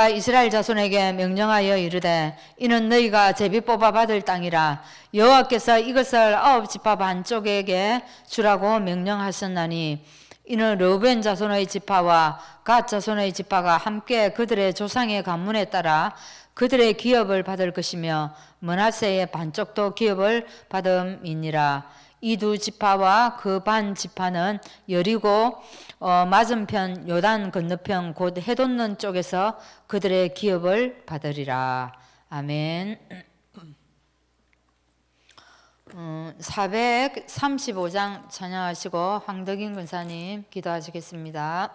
이스라엘 자손에게 명령하여 이르되 이는 너희가 제비 뽑아 받을 땅이라 여호와께서 이것을 9지파 반쪽에게 주라고 명령하셨나니 이는 르우벤 자손의 지파와 갓 자손의 지파가 함께 그들의 조상의 가문에 따라 그들의 기업을 받을 것이며 므낫세의 반쪽도 기업을 받음이니라. 이 두 지파와 그 반 지파는 여리고 맞은편 요단 건너편 곧 해돋는 쪽에서 그들의 기업을 받으리라. 아멘. 435장 찬양하시고 황덕인 권사님 기도하시겠습니다.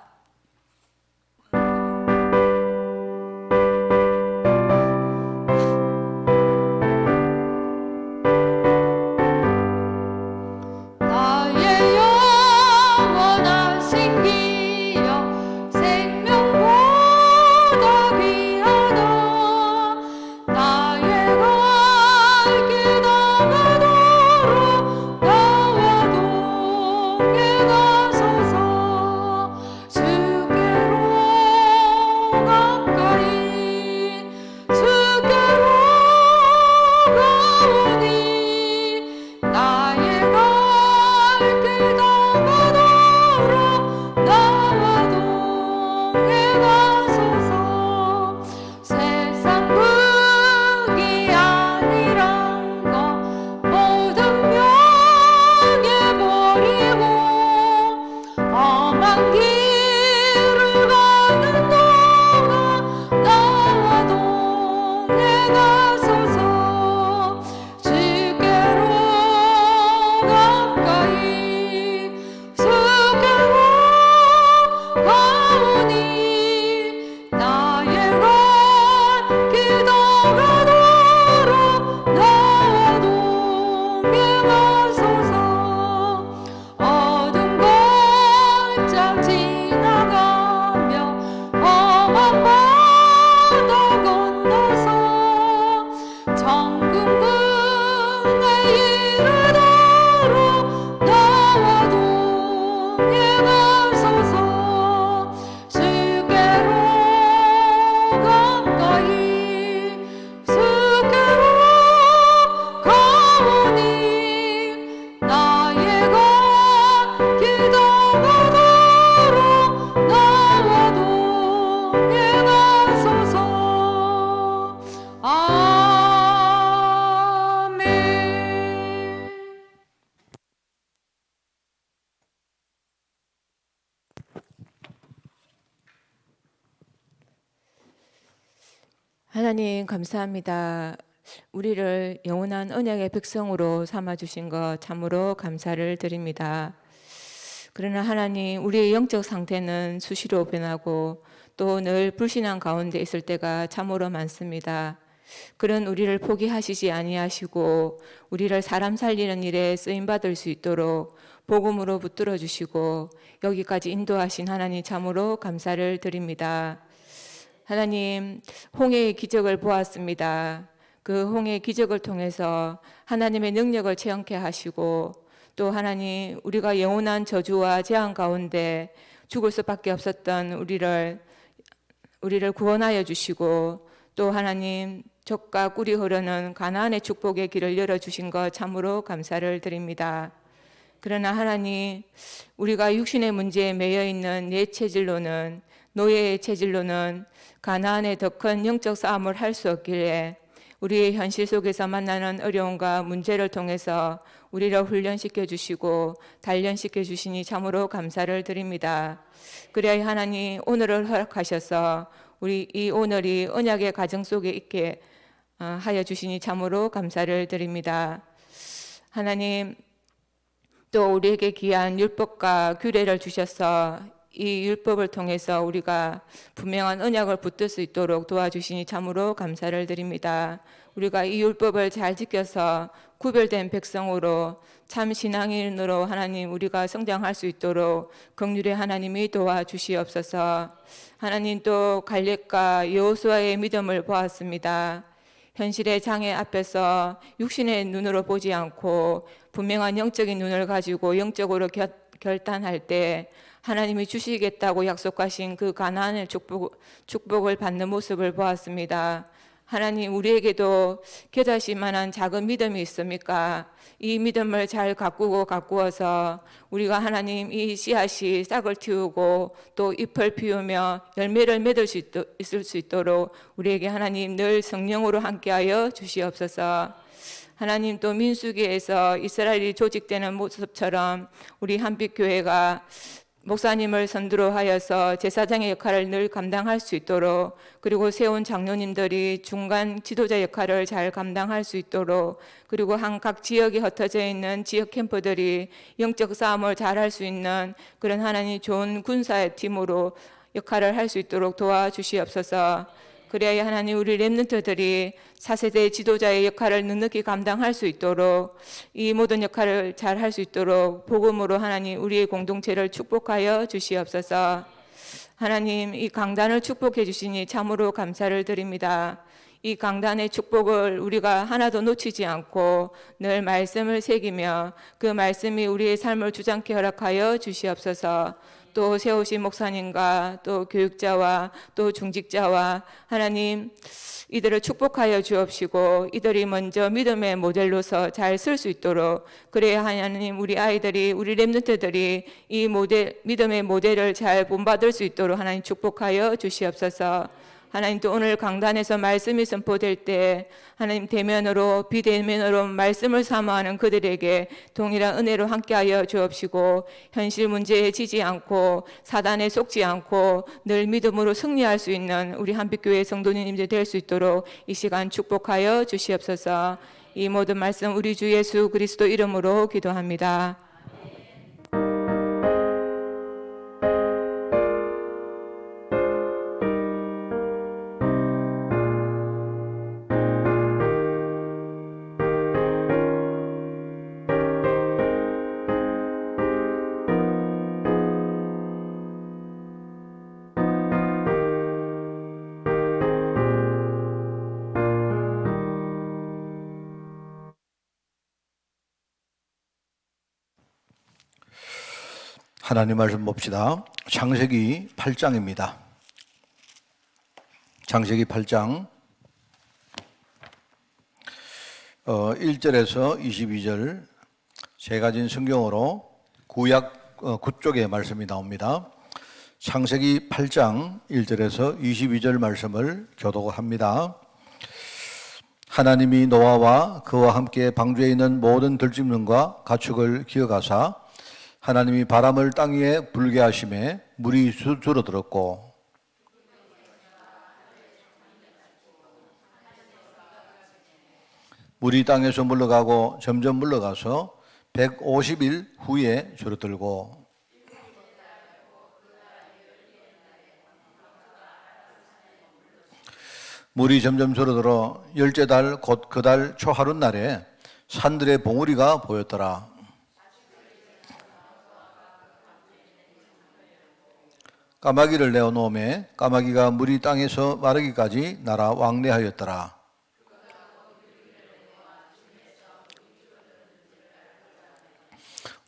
하나님 감사합니다. 우리를 영원한 언약의 백성으로 삼아주신 것 참으로 감사를 드립니다. 그러나 하나님, 우리의 영적 상태는 수시로 변하고 또 늘 불신앙 가운데 있을 때가 참으로 많습니다. 그런 우리를 포기하시지 아니하시고 우리를 사람 살리는 일에 쓰임받을 수 있도록 복음으로 붙들어 주시고 여기까지 인도하신 하나님 참으로 감사를 드립니다. 하나님, 홍해의 기적을 보았습니다. 그 홍해의 기적을 통해서 하나님의 능력을 체험케 하시고 또 하나님, 우리가 영원한 저주와 재앙 가운데 죽을 수밖에 없었던 우리를 구원하여 주시고 또 하나님, 젖과 꿀이 흐르는 가나안의 축복의 길을 열어주신 것 참으로 감사를 드립니다. 그러나 하나님, 우리가 육신의 문제에 매여 있는 내 체질로는, 노예의 체질로는 가나안의 더 큰 영적 싸움을 할 수 없기에 우리의 현실 속에서 만나는 어려움과 문제를 통해서 우리를 훈련시켜 주시고 단련시켜 주시니 참으로 감사를 드립니다. 그래야 하나님, 오늘을 허락하셔서 우리 이 오늘이 언약의 가정 속에 있게 하여 주시니 참으로 감사를 드립니다. 하나님, 또 우리에게 귀한 율법과 규례를 주셔서 이 율법을 통해서 우리가 분명한 언약을 붙들 수 있도록 도와주시니 참으로 감사를 드립니다. 우리가 이 율법을 잘 지켜서 구별된 백성으로 참 신앙인으로 하나님, 우리가 성장할 수 있도록 긍휼의 하나님이 도와주시옵소서. 하나님, 또 갈렙과 여호수아의 믿음을 보았습니다. 현실의 장애 앞에서 육신의 눈으로 보지 않고 분명한 영적인 눈을 가지고 영적으로 결단할 때 하나님이 주시겠다고 약속하신 그 가나안의 축복을 받는 모습을 보았습니다. 하나님, 우리에게도 겨자씨 만한 작은 믿음이 있습니까? 이 믿음을 잘 가꾸어서 우리가 하나님 이 씨앗이 싹을 틔우고 또 잎을 피우며 열매를 맺을 수 있을 수 있도록 우리에게 하나님 늘 성령으로 함께하여 주시옵소서. 하나님, 또 민수기에서 이스라엘이 조직되는 모습처럼 우리 한빛교회가 목사님을 선두로 하여서 제사장의 역할을 늘 감당할 수 있도록, 그리고 세운 장로님들이 중간 지도자 역할을 잘 감당할 수 있도록, 그리고 각 지역에 흩어져 있는 지역 캠프들이 영적 싸움을 잘 할 수 있는 그런 하나님 좋은 군사의 팀으로 역할을 할 수 있도록 도와주시옵소서. 그래야 하나님 우리 렘넌트들이 4세대 지도자의 역할을 넉넉히 감당할 수 있도록, 이 모든 역할을 잘 할 수 있도록 복음으로 하나님 우리의 공동체를 축복하여 주시옵소서. 하나님, 이 강단을 축복해 주시니 참으로 감사를 드립니다. 이 강단의 축복을 우리가 하나도 놓치지 않고 늘 말씀을 새기며 그 말씀이 우리의 삶을 주장케 허락하여 주시옵소서. 또 세우신 목사님과 또 교육자와 또 중직자와 하나님 이들을 축복하여 주옵시고, 이들이 먼저 믿음의 모델로서 잘 쓸 수 있도록, 그래야 하나님 우리 아이들이, 우리 렘넌트들이 이 믿음의 모델을 잘 본받을 수 있도록 하나님 축복하여 주시옵소서. 하나님, 또 오늘 강단에서 말씀이 선포될 때 하나님 대면으로 비대면으로 말씀을 사모하는 그들에게 동일한 은혜로 함께하여 주옵시고, 현실 문제에 지지 않고 사단에 속지 않고 늘 믿음으로 승리할 수 있는 우리 한빛교회 성도님들 될 수 있도록 이 시간 축복하여 주시옵소서. 이 모든 말씀 우리 주 예수 그리스도 이름으로 기도합니다. 하나님 말씀 봅시다. 창세기 8장입니다. 창세기 8장 1절에서 22절 제가 진 성경으로 구약 9쪽의 말씀이 나옵니다. 창세기 8장 1절에서 22절 말씀을 교독합니다. 하나님이 노아와 그와 함께 방주에 있는 모든 들짐승과 가축을 기어가사 하나님이 바람을 땅 위에 불게 하심에 물이 줄어들었고, 물이 땅에서 물러가고 점점 물러가서 150일 후에 줄어들고, 물이 점점 줄어들어 열째 달 곧 그 달 초하룻날에 산들의 봉우리가 보였더라. 까마귀를 내어놓음에 까마귀가 물이 땅에서 마르기까지 날아 왕래하였더라.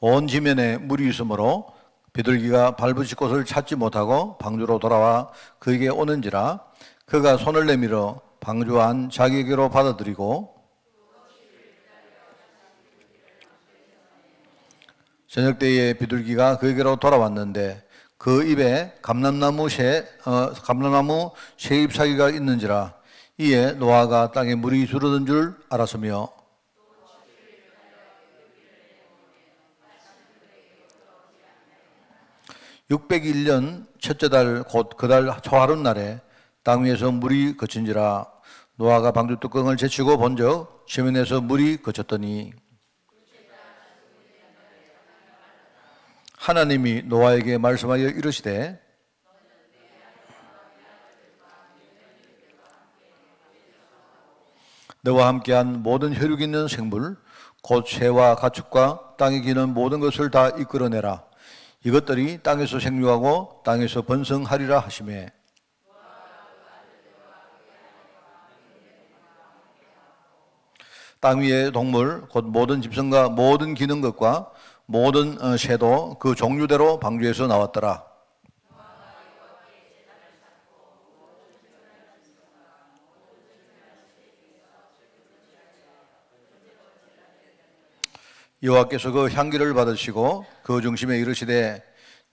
온 지면에 물이 있으므로 비둘기가 밟으실 곳을 찾지 못하고 방주로 돌아와 그에게 오는지라. 그가 손을 내밀어 방주 안 자기에게로 받아들이고, 저녁 때에 비둘기가 그에게로 돌아왔는데 그 입에 감람나무 새 잎사귀가 있는지라. 이에 노아가 땅에 물이 줄어든 줄 알았으며, (601년) 첫째 달 곧 그 달 초하룻날에 땅 위에서 물이 그친지라. 노아가 방주 뚜껑을 제치고 본즉 지면에서 물이 그쳤더니 하나님이 노아에게 말씀하여 이르시되, 너와 함께한 모든 혈육 있는 생물 곧 새와 가축과 땅에 기는 모든 것을 다 이끌어내라. 이것들이 땅에서 생육하고 땅에서 번성하리라 하시매, 땅 위의 동물 곧 모든 집성과 모든 기는 것과 모든 새도 그 종류대로 방주에서 나왔더라. 여호와께서 그 향기를 받으시고 그 중심에 이르시되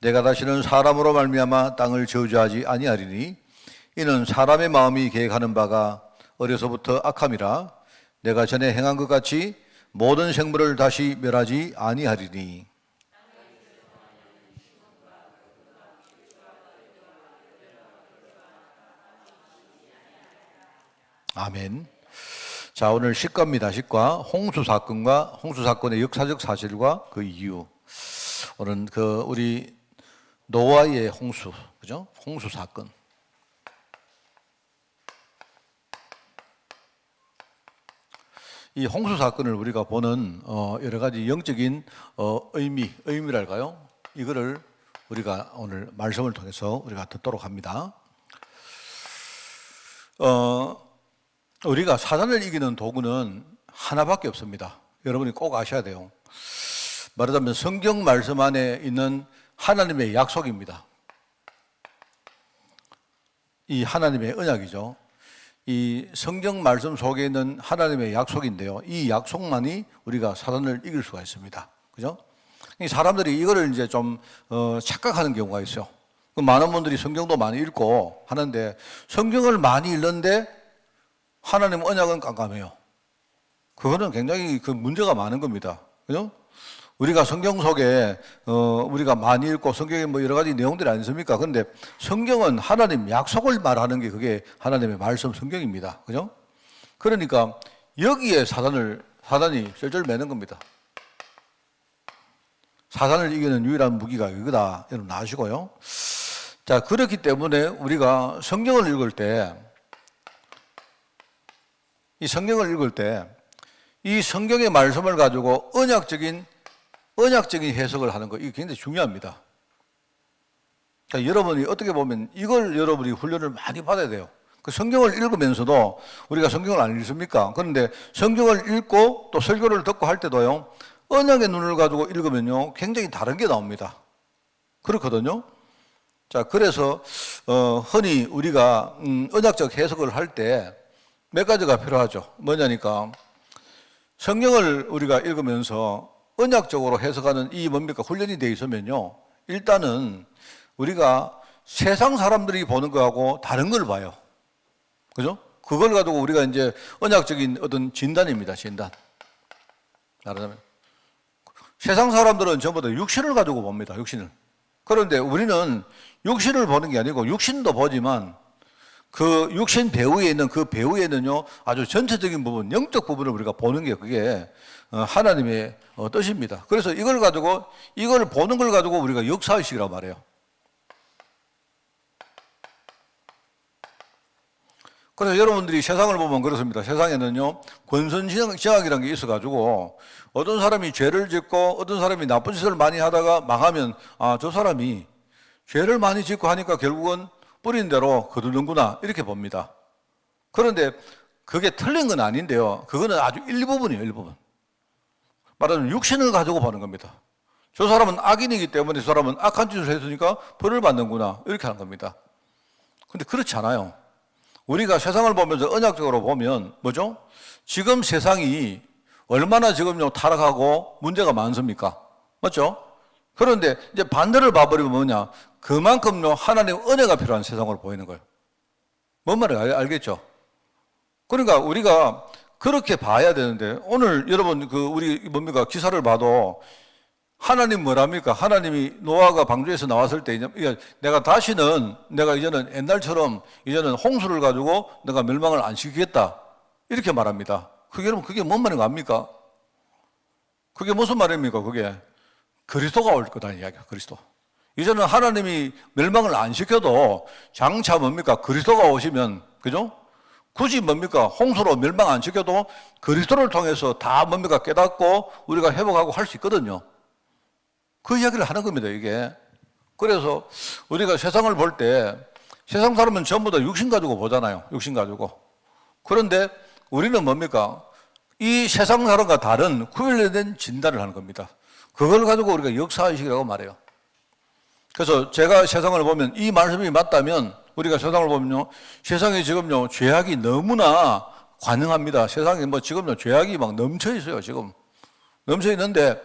내가 다시는 사람으로 말미암아 땅을 저주하지 아니하리니 이는 사람의 마음이 계획하는 바가 어려서부터 악함이라 내가 전에 행한 것 같이 모든 생물을 다시 멸하지 아니하리니. 아멘. 자, 오늘 시과입니다. 시과. 홍수 사건과 홍수 사건의 역사적 사실과 그 이유. 오늘 우리 노아의 홍수, 그죠? 홍수 사건. 이 홍수 사건을 우리가 보는 여러 가지 영적인 의미랄까요? 이거를 우리가 오늘 말씀을 통해서 우리가 듣도록 합니다. 우리가 사단을 이기는 도구는 하나밖에 없습니다. 여러분이 꼭 아셔야 돼요. 말하자면 성경 말씀 안에 있는 하나님의 약속입니다. 이 하나님의 언약이죠. 이 성경 말씀 속에 있는 하나님의 약속인데요. 이 약속만이 우리가 사단을 이길 수가 있습니다. 그죠? 사람들이 이거를 이제 좀 착각하는 경우가 있어요. 많은 분들이 성경도 많이 읽고 하는데 성경을 많이 읽는데 하나님 언약은 깜깜해요. 그거는 굉장히 문제가 많은 겁니다. 그죠? 우리가 성경 속에 우리가 많이 읽고 성경에 뭐 여러 가지 내용들이 아니십니까? 그런데 성경은 하나님 약속을 말하는 게 그게 하나님의 말씀 성경입니다. 그죠? 그러니까 여기에 사단이 쩔쩔 매는 겁니다. 사단을 이기는 유일한 무기가 이거다. 여러분 아시고요. 자, 그렇기 때문에 우리가 성경을 읽을 때 이 성경을 읽을 때 이 성경의 말씀을 가지고 언약적인 해석을 하는 거, 이게 굉장히 중요합니다. 그러니까 여러분이 어떻게 보면 이걸 여러분이 훈련을 많이 받아야 돼요. 그 성경을 읽으면서도 우리가 성경을 안 읽습니까? 그런데 성경을 읽고 또 설교를 듣고 할 때도요, 언약의 눈을 가지고 읽으면요, 굉장히 다른 게 나옵니다. 그렇거든요. 자, 그래서 흔히 우리가 언약적 해석을 할 때 몇 가지가 필요하죠. 뭐냐니까 성경을 우리가 읽으면서 언약적으로 해석하는 이 뭡니까? 훈련이 되어 있으면요, 일단은 우리가 세상 사람들이 보는 거하고 다른 걸 봐요. 그죠? 그걸 가지고 우리가 이제 언약적인 어떤 진단입니다. 진단. 말하자면 세상 사람들은 전부 다 육신을 가지고 봅니다. 육신을. 그런데 우리는 육신을 보는 게 아니고 육신도 보지만 그 육신 배후에 있는 그 배후에는요, 아주 전체적인 부분, 영적 부분을 우리가 보는 게 그게 하나님의 뜻입니다. 그래서 이걸 보는 걸 가지고 우리가 역사의식이라고 말해요. 그래서 여러분들이 세상을 보면 그렇습니다. 세상에는요, 권선징악이라는 게 있어가지고 어떤 사람이 죄를 짓고 어떤 사람이 나쁜 짓을 많이 하다가 망하면 저 사람이 죄를 많이 짓고 하니까 결국은 뿌린 대로 거두는구나, 이렇게 봅니다. 그런데 그게 틀린 건 아닌데요, 그거는 아주 일부분이에요. 일부분. 말하자면 육신을 가지고 보는 겁니다. 저 사람은 악인이기 때문에 저 사람은 악한 짓을 했으니까 벌을 받는구나, 이렇게 하는 겁니다. 근데 그렇지 않아요. 우리가 세상을 보면서 언약적으로 보면 뭐죠? 지금 세상이 얼마나 지금요 타락하고 문제가 많습니까? 맞죠? 그런데 이제 반대를 봐버리면 뭐냐? 그만큼요 하나님 은혜가 필요한 세상으로 보이는 거예요. 뭔 말인지 알겠죠? 그러니까 우리가 그렇게 봐야 되는데, 오늘 여러분 우리 뭡니까? 기사를 봐도 하나님 뭐랍니까? 하나님이 노아가 방주에서 나왔을 때 내가 이제는 옛날처럼 이제는 홍수를 가지고 내가 멸망을 안 시키겠다, 이렇게 말합니다. 여러분 그게 뭔 말인가 압니까? 그게 무슨 말입니까? 그게 그리스도가 올 거다 이야기야. 그리스도. 이제는 하나님이 멸망을 안 시켜도 장차 뭡니까? 그리스도가 오시면, 그죠? 굳이 뭡니까? 홍수로 멸망 안 시켜도 그리스도를 통해서 다 뭡니까? 깨닫고 우리가 회복하고 할 수 있거든요. 그 이야기를 하는 겁니다, 이게. 그래서 우리가 세상을 볼 때 세상 사람은 전부 다 육신 가지고 보잖아요. 육신 가지고. 그런데 우리는 뭡니까? 이 세상 사람과 다른 구별된 진단을 하는 겁니다. 그걸 가지고 우리가 역사의식이라고 말해요. 그래서 제가 세상을 보면 이 말씀이 맞다면 우리가 세상을 보면요, 세상에 지금요 죄악이 너무나 관영합니다. 세상에 뭐 지금요 죄악이 막 넘쳐 있어요. 지금 넘쳐 있는데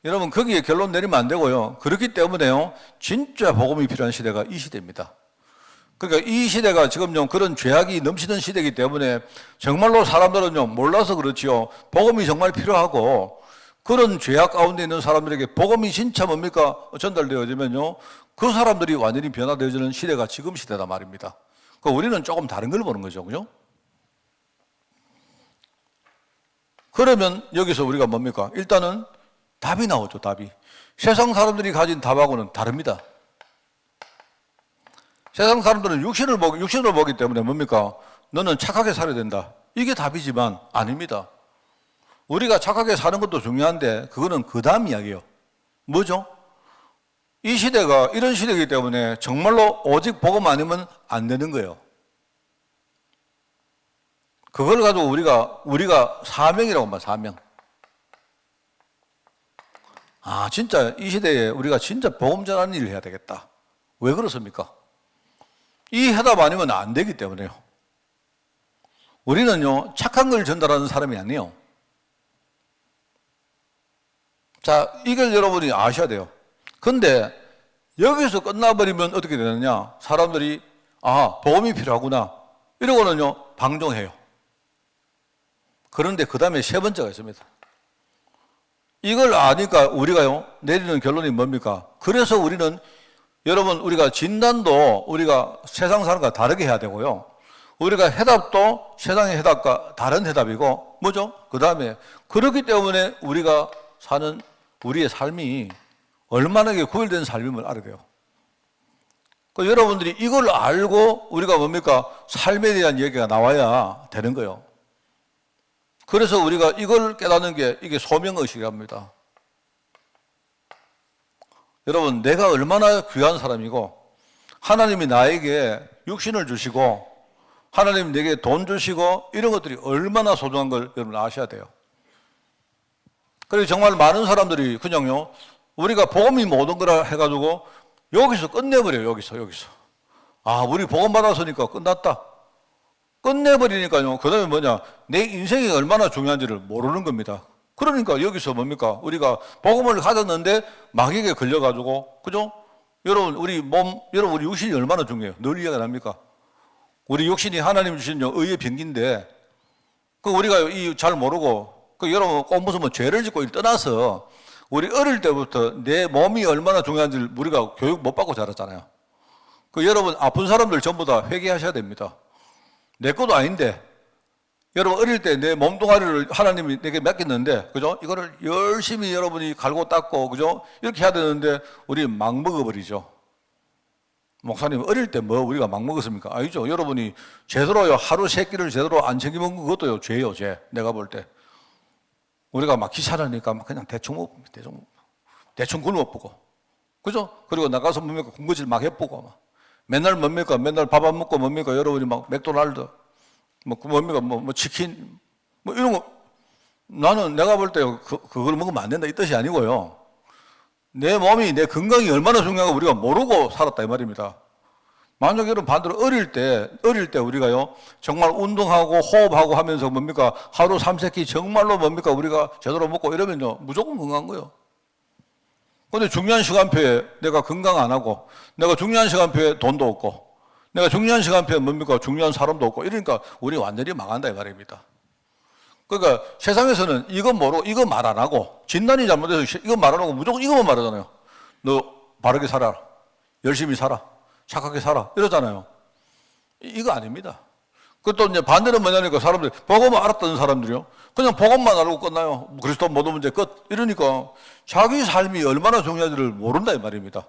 여러분 거기에 결론 내리면 안 되고요. 그렇기 때문에요 진짜 복음이 필요한 시대가 이 시대입니다. 그러니까 이 시대가 지금요 그런 죄악이 넘치는 시대이기 때문에 정말로 사람들은요 몰라서 그렇지요. 복음이 정말 필요하고 그런 죄악 가운데 있는 사람들에게 복음이 진짜 뭡니까? 전달되어지면요 그 사람들이 완전히 변화되어지는 시대가 지금 시대다 말입니다. 그러니까 우리는 조금 다른 걸 보는 거죠. 그죠? 그러면 여기서 우리가 뭡니까? 일단은 답이 나오죠. 답이. 세상 사람들이 가진 답하고는 다릅니다. 세상 사람들은 육신을 보기 때문에 뭡니까? 너는 착하게 살아야 된다. 이게 답이지만 아닙니다. 우리가 착하게 사는 것도 중요한데 그거는 그 다음 이야기예요. 뭐죠? 이 시대가 이런 시대이기 때문에 정말로 오직 복음 아니면 안 되는 거예요. 그걸 가지고 우리가 사명이라고 말해요. 사명. 아, 진짜 이 시대에 우리가 진짜 복음 전하는 일을 해야 되겠다. 왜 그렇습니까? 이 해답 아니면 안 되기 때문에요. 우리는요 착한 걸 전달하는 사람이 아니에요. 자, 이걸 여러분이 아셔야 돼요. 근데 여기서 끝나버리면 어떻게 되느냐? 사람들이 아, 복음이 필요하구나 이러고는요 방종해요. 그런데 그 다음에 세 번째가 있습니다. 이걸 아니까 우리가요 내리는 결론이 뭡니까? 그래서 우리는 여러분 우리가 진단도 우리가 세상 사람과 다르게 해야 되고요. 우리가 해답도 세상의 해답과 다른 해답이고 뭐죠? 그 다음에 그렇기 때문에 우리가 사는 우리의 삶이 얼마나 구별된 삶임을 알아야 돼요. 그 여러분들이 이걸 알고 우리가 뭡니까? 삶에 대한 얘기가 나와야 되는 거예요. 그래서 우리가 이걸 깨닫는 게 이게 소명의식이랍니다. 여러분, 내가 얼마나 귀한 사람이고 하나님이 나에게 육신을 주시고 하나님 내게 돈 주시고 이런 것들이 얼마나 소중한 걸 여러분 아셔야 돼요. 그리고 정말 많은 사람들이 그냥요 우리가 복음이 모든 거라 해가지고 여기서 끝내버려요. 여기서 아, 우리 복음 받았으니까 끝났다. 끝내버리니까요 그 다음에 뭐냐, 내 인생이 얼마나 중요한지를 모르는 겁니다. 그러니까 여기서 뭡니까? 우리가 복음을 가졌는데 마귀에게 걸려가지고, 그죠? 여러분 우리 육신이 얼마나 중요해요. 늘 이해가 납니까? 우리 육신이 하나님 주신 의의 병기인데 그 우리가 잘 모르고 그 여러분 꼭 무슨 죄를 짓고 떠나서 우리 어릴 때부터 내 몸이 얼마나 중요한지를 우리가 교육 못 받고 자랐잖아요. 그 여러분 아픈 사람들 전부 다 회개하셔야 됩니다. 내 것도 아닌데 여러분 어릴 때 내 몸뚱아리를 하나님이 내게 맡겼는데 그죠? 이거를 열심히 여러분이 갈고 닦고 그죠? 이렇게 해야 되는데 우리 막 먹어버리죠. 목사님 어릴 때 뭐 우리가 막 먹었습니까? 아니죠. 여러분이 제대로요 하루 세 끼를 제대로 안 챙겨 먹는 것도요 죄요 죄. 내가 볼 때 우리가 막 귀찮으니까 막 그냥 대충 굶어보고 그죠? 그리고 나가서 뭡니까 군것질 막 해보고 막. 맨날 뭡니까 맨날 밥 안 먹고 뭡니까 여러분이 막 맥도날드 뭐 뭡니까 뭐 치킨 뭐 이런 거 나는 내가 볼 때 그걸 먹으면 안 된다 이 뜻이 아니고요. 내 몸이 내 건강이 얼마나 중요한가 우리가 모르고 살았다 이 말입니다. 만약 여러분 반대로 어릴 때 우리가요 정말 운동하고 호흡하고 하면서 뭡니까 하루 3세끼 정말로 뭡니까 우리가 제대로 먹고 이러면요 무조건 건강한 거예요. 근데 중요한 시간표에 내가 건강 안 하고 내가 중요한 시간표에 돈도 없고 내가 중요한 시간표에 뭡니까 중요한 사람도 없고 이러니까 우리 완전히 망한다 이 말입니다. 그러니까 세상에서는 이거 말 안 하고 진단이 잘못돼서 이거 말 안 하고 무조건 이거만 말하잖아요. 너 바르게 살아, 열심히 살아, 착하게 살아 이러잖아요. 이거 아닙니다. 그것도 이제 반대는 뭐냐니까 사람들이 복음을 알았던 사람들이요 그냥 복음만 알고 끝나요. 그리스도 모든 문제 끝 이러니까 자기 삶이 얼마나 중요한지를 모른다 이 말입니다.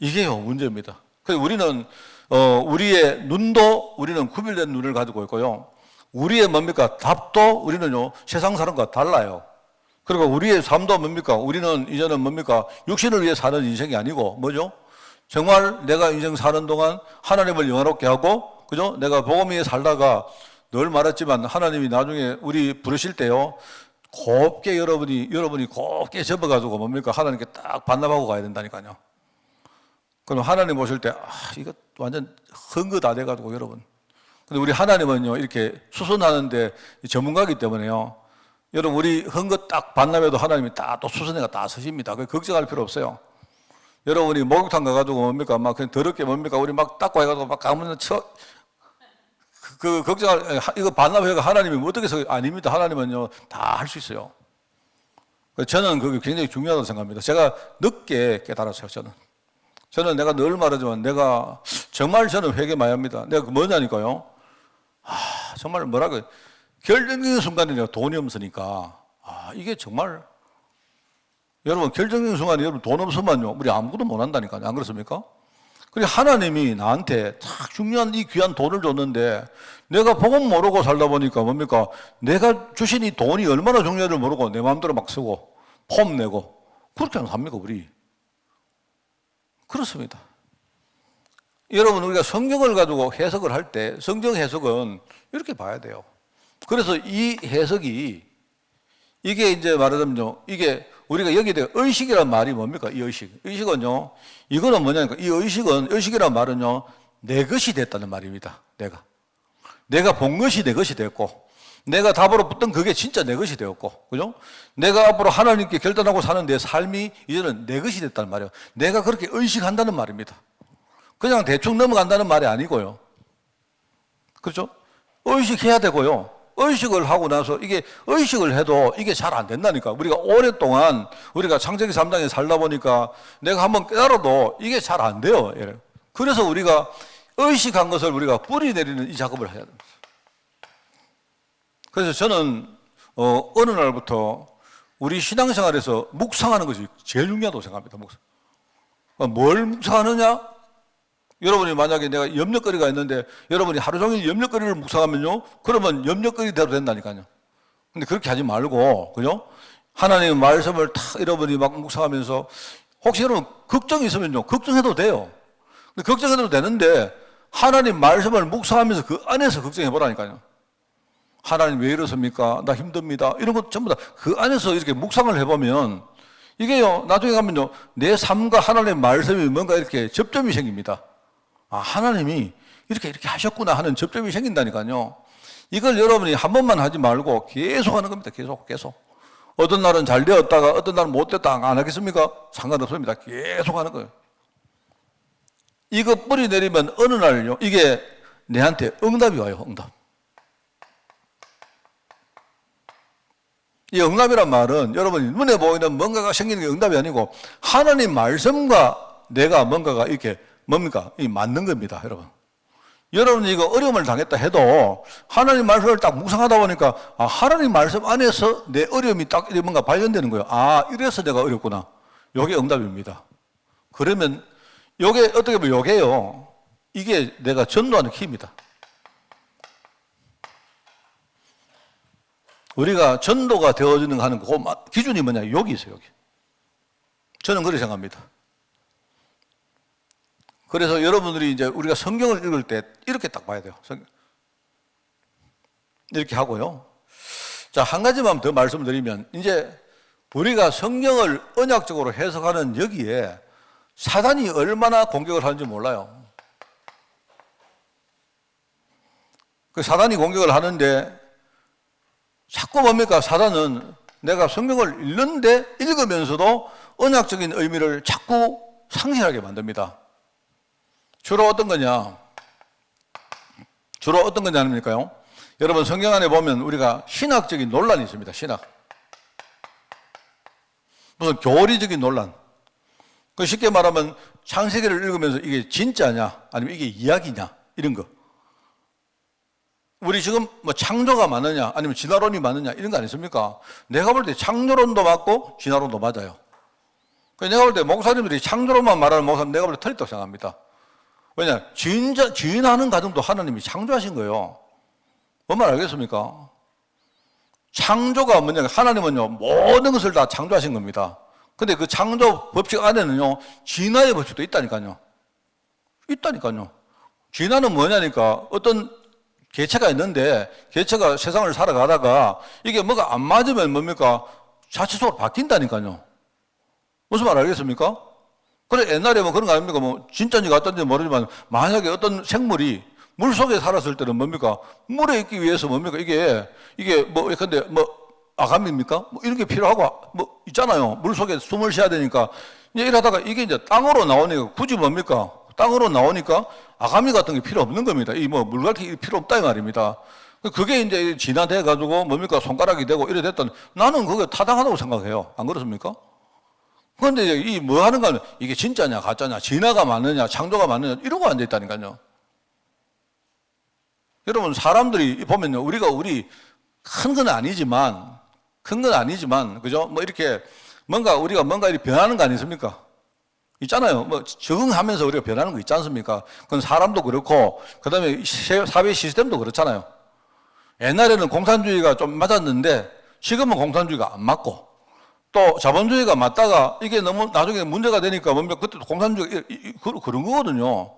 이게요 문제입니다. 그래서 우리는 우리의 눈도 우리는 구별된 눈을 가지고 있고요. 우리의 뭡니까 답도 우리는요 세상 사람과 달라요. 그리고 우리의 삶도 뭡니까 우리는 이제는 뭡니까 육신을 위해 사는 인생이 아니고 뭐죠? 정말 내가 인생 사는 동안 하나님을 영화롭게 하고 그죠? 내가 복음 위에 살다가 늘 말했지만 하나님이 나중에 우리 부르실 때요 곱게 여러분이 곱게 접어가지고 뭡니까? 하나님께 딱 반납하고 가야 된다니까요. 그럼 하나님 보실 때, 이거 완전 헌거 다 돼가지고 여러분. 근데 우리 하나님은요, 이렇게 수선하는데 전문가이기 때문에요. 여러분, 우리 헌거 딱 반납해도 하나님이 딱 또 수선해가 다 서십니다. 그 걱정할 필요 없어요. 여러분이 목욕탕 가가지고 뭡니까? 막 그냥 더럽게 뭡니까? 우리 막 닦고 해가지고 막 가면 이거 반납해가 하나님이 어떻게 해서 아닙니다. 하나님은요, 다 할 수 있어요. 저는 그게 굉장히 중요하다고 생각합니다. 제가 늦게 깨달았어요, 저는 내가 늘 말하지만 정말 저는 회개 많이 합니다. 내가 뭐냐니까요. 정말 뭐라고 결정적인 순간에 돈이 없으니까 이게 정말 여러분 결정적인 순간에 여러분 돈 없으면요 우리 아무것도 못 한다니까요. 안 그렇습니까? 그리고 하나님이 나한테 딱 중요한 이 귀한 돈을 줬는데 내가 복음 모르고 살다 보니까 뭡니까? 내가 주신 이 돈이 얼마나 중요한지 모르고 내 마음대로 막 쓰고 폼 내고 그렇게 안 삽니까 우리? 그렇습니다. 여러분 우리가 성경을 가지고 해석을 할 때 성경 해석은 이렇게 봐야 돼요. 그래서 이 해석이 이게 이제 말하자면요 이게 우리가 여기에 의식이란 말이 뭡니까? 이 의식은요 이거는 뭐냐니까 이 의식이란 말은요 내 것이 됐다는 말입니다. 내가 본 것이 내 것이 됐고 내가 답으로 붙던 그게 진짜 내 것이 되었고 그죠? 내가 앞으로 하나님께 결단하고 사는 내 삶이 이제는 내 것이 됐다는 말이에요. 내가 그렇게 의식한다는 말입니다. 그냥 대충 넘어간다는 말이 아니고요. 그렇죠? 의식해야 되고요. 의식을 하고 나서 이게 의식을 해도 이게 잘 안 된다니까. 우리가 오랫동안 우리가 창세기 3장에 살다 보니까 내가 한번 깨달아도 이게 잘 안 돼요. 그래서 우리가 의식한 것을 우리가 뿌리 내리는 이 작업을 해야 됩니다. 그래서 저는 어느 날부터 우리 신앙생활에서 묵상하는 것이 제일 중요하다고 생각합니다. 뭘 묵상하느냐? 여러분이 만약에 내가 염려거리가 있는데 여러분이 하루 종일 염려거리를 묵상하면요 그러면 염려거리대로 된다니까요. 근데 그렇게 하지 말고 그죠? 하나님의 말씀을 다 여러분이 막 묵상하면서 혹시 여러분 걱정이 있으면요 걱정해도 돼요. 근데 걱정해도 되는데 하나님 말씀을 묵상하면서 그 안에서 걱정해 보라니까요. 하나님 왜 이러십니까? 나 힘듭니다. 이런 것 전부 다 그 안에서 이렇게 묵상을 해보면 이게요 나중에 가면요 내 삶과 하나님의 말씀이 뭔가 이렇게 접점이 생깁니다. 하나님이 이렇게 하셨구나 하는 접점이 생긴다니까요. 이걸 여러분이 한 번만 하지 말고 계속 하는 겁니다. 계속. 어떤 날은 잘 되었다가 어떤 날은 못 됐다 안 하겠습니까? 상관없습니다. 계속 하는 거예요. 이거 뿌리 내리면 어느 날요 이게 내한테 응답이 와요. 응답. 이 응답이란 말은 여러분이 눈에 보이는 뭔가가 생기는 게 응답이 아니고 하나님 말씀과 내가 뭔가가 이렇게 뭡니까? 이 맞는 겁니다, 여러분. 여러분이 이거 어려움을 당했다 해도 하나님 말씀을 딱 묵상하다 보니까 하나님 말씀 안에서 내 어려움이 딱 뭔가 발견되는 거예요. 이래서 내가 어렵구나. 요게 응답입니다. 그러면 요게 어떻게 보면 요게요. 이게 내가 전도하는 키입니다. 우리가 전도가 되어지는 하는 그 기준이 뭐냐? 여기 있어요, 여기. 저는 그렇게 생각합니다. 그래서 여러분들이 이제 우리가 성경을 읽을 때 이렇게 딱 봐야 돼요. 이렇게 하고요. 자, 한 가지만 더 말씀드리면 이제 우리가 성경을 언약적으로 해석하는 여기에 사단이 얼마나 공격을 하는지 몰라요. 그 사단이 공격을 하는데 자꾸 뭡니까? 사단은 내가 성경을 읽으면서도 언약적인 의미를 자꾸 상실하게 만듭니다. 주로 어떤 거냐 아닙니까요? 여러분 성경 안에 보면 우리가 신학적인 논란이 있습니다. 무슨 교리적인 논란. 그 쉽게 말하면 창세기를 읽으면서 이게 진짜냐 아니면 이게 이야기냐 이런 거. 우리 지금 뭐 창조가 맞느냐 아니면 진화론이 맞느냐 이런 거 아니십니까? 내가 볼 때 창조론도 맞고 진화론도 맞아요. 내가 볼 때 목사님들이 창조론만 말하는 목사님 내가 볼 때 틀렸다고 생각합니다. 왜냐? 지인하는 과정도 하나님이 창조하신 거예요. 뭔 말 알겠습니까? 창조가 뭐냐? 하나님은요, 모든 것을 다 창조하신 겁니다. 근데 그 창조 법칙 안에는요, 진화의 법칙도 있다니까요. 진화는 뭐냐니까, 어떤 개체가 있는데 개체가 세상을 살아가다가 이게 뭐가 안 맞으면 뭡니까? 자체적으로 바뀐다니까요. 무슨 말 알겠습니까? 그래 옛날에 뭐 그런 거 아닙니까? 뭐 진짜인지 가짜인지 모르지만 만약에 어떤 생물이 물 속에 살았을 때는 뭡니까? 물에 있기 위해서 뭡니까? 이게 뭐 근데 뭐 아감입니까? 뭐 이런 게 필요하고 뭐 있잖아요. 물 속에 숨을 쉬어야 되니까 이제 이러다가 이게 이제 땅으로 나오니까 굳이 뭡니까? 땅으로 나오니까 아가미 같은 게 필요 없는 겁니다. 이 뭐 물갈퀴 필요 없다 이 말입니다. 그게 이제 진화돼 가지고 뭡니까? 손가락이 되고 이래 됐던 나는 그게 타당하다고 생각해요. 안 그렇습니까? 그런데 이 뭐 하는 거는 이게 진짜냐 가짜냐 진화가 맞느냐 창조가 맞느냐 이런 거 안 돼 있다니까요. 여러분 사람들이 보면요 우리 큰 건 아니지만 그죠? 뭐 이렇게 우리가 뭔가 이렇게 변하는 거 아니습니까? 있잖아요. 뭐 적응하면서 우리가 변하는 거 있지 않습니까? 그건 사람도 그렇고 그다음에 사회 시스템도 그렇잖아요. 옛날에는 공산주의가 좀 맞았는데 지금은 공산주의가 안 맞고 또 자본주의가 맞다가 이게 너무 나중에 문제가 되니까 뭡니까? 그때도 공산주의가 그런 거거든요.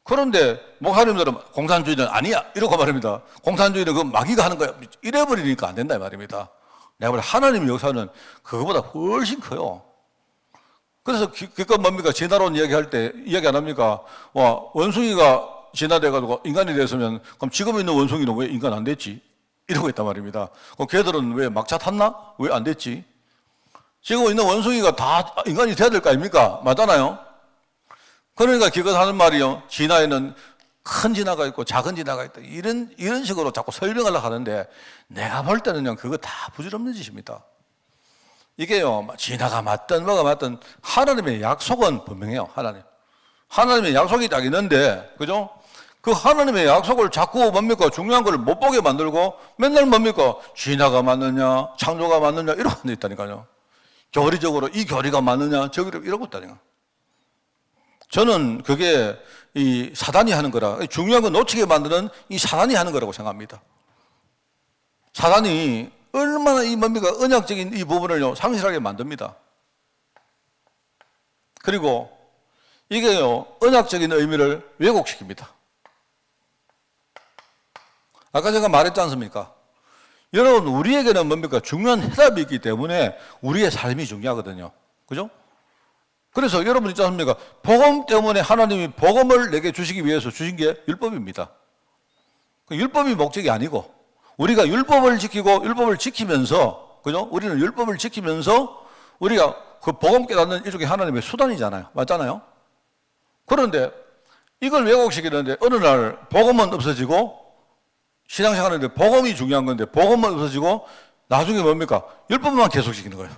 그런데 목사님들은 공산주의는 아니야 이러고 말입니다. 공산주의는 그 마귀가 하는 거야 이래버리니까 안 된다 이 말입니다. 내가 볼 때 하나님의 역사는 그거보다 훨씬 커요. 그래서 그것 뭡니까? 진화론 이야기할 때 이야기 안 합니까? 와 원숭이가 진화돼가지고 인간이 됐으면 그럼 지금 있는 원숭이는 왜 인간 안 됐지? 이러고 있단 말입니다. 그럼 걔들은 왜 막차 탔나? 왜 안 됐지? 지금 있는 원숭이가 다 인간이 돼야 될 거 아닙니까? 맞잖아요. 그러니까 그것 하는 말이요. 진화에는 큰 진화가 있고 작은 진화가 있다. 이런 식으로 자꾸 설명하려고 하는데 내가 볼 때는요. 그거 다 부질없는 짓입니다. 이게요. 진화가 맞든 뭐가 맞든 하나님의 약속은 분명해요. 하나님의 약속이 딱 있는데 그죠? 그 하나님의 약속을 자꾸 뭡니까? 중요한 걸 못 보게 만들고 맨날 뭡니까? 진화가 맞느냐 창조가 맞느냐 이러고 앉아 있다니까요. 교리적으로 이 교리가 맞느냐 저기로 이러고 있다니까. 저는 그게 이 사단이 하는 거라 중요한 거 놓치게 만드는 이 사단이 하는 거라고 생각합니다. 사단이 얼마나 이 뭡니까 언약적인 이 부분을요 상실하게 만듭니다. 그리고 이게요 언약적인 의미를 왜곡시킵니다. 아까 제가 말했지 않습니까? 여러분 우리에게는 뭡니까 중요한 해답이 있기 때문에 우리의 삶이 중요하거든요. 그죠? 그래서 여러분 있지 않습니까? 복음 때문에 하나님이 복음을 내게 주시기 위해서 주신 게 율법입니다. 율법이 목적이 아니고 우리가 율법을 지키고 율법을 지키면서 그죠? 우리는 율법을 지키면서 우리가 그 복음 깨닫는 일종의 하나님의 수단이잖아요. 맞잖아요? 그런데 이걸 왜곡시키는데 어느 날 복음은 없어지고 신앙생활하는데 복음이 중요한 건데 복음은 없어지고 나중에 뭡니까? 율법만 계속 지키는 거예요.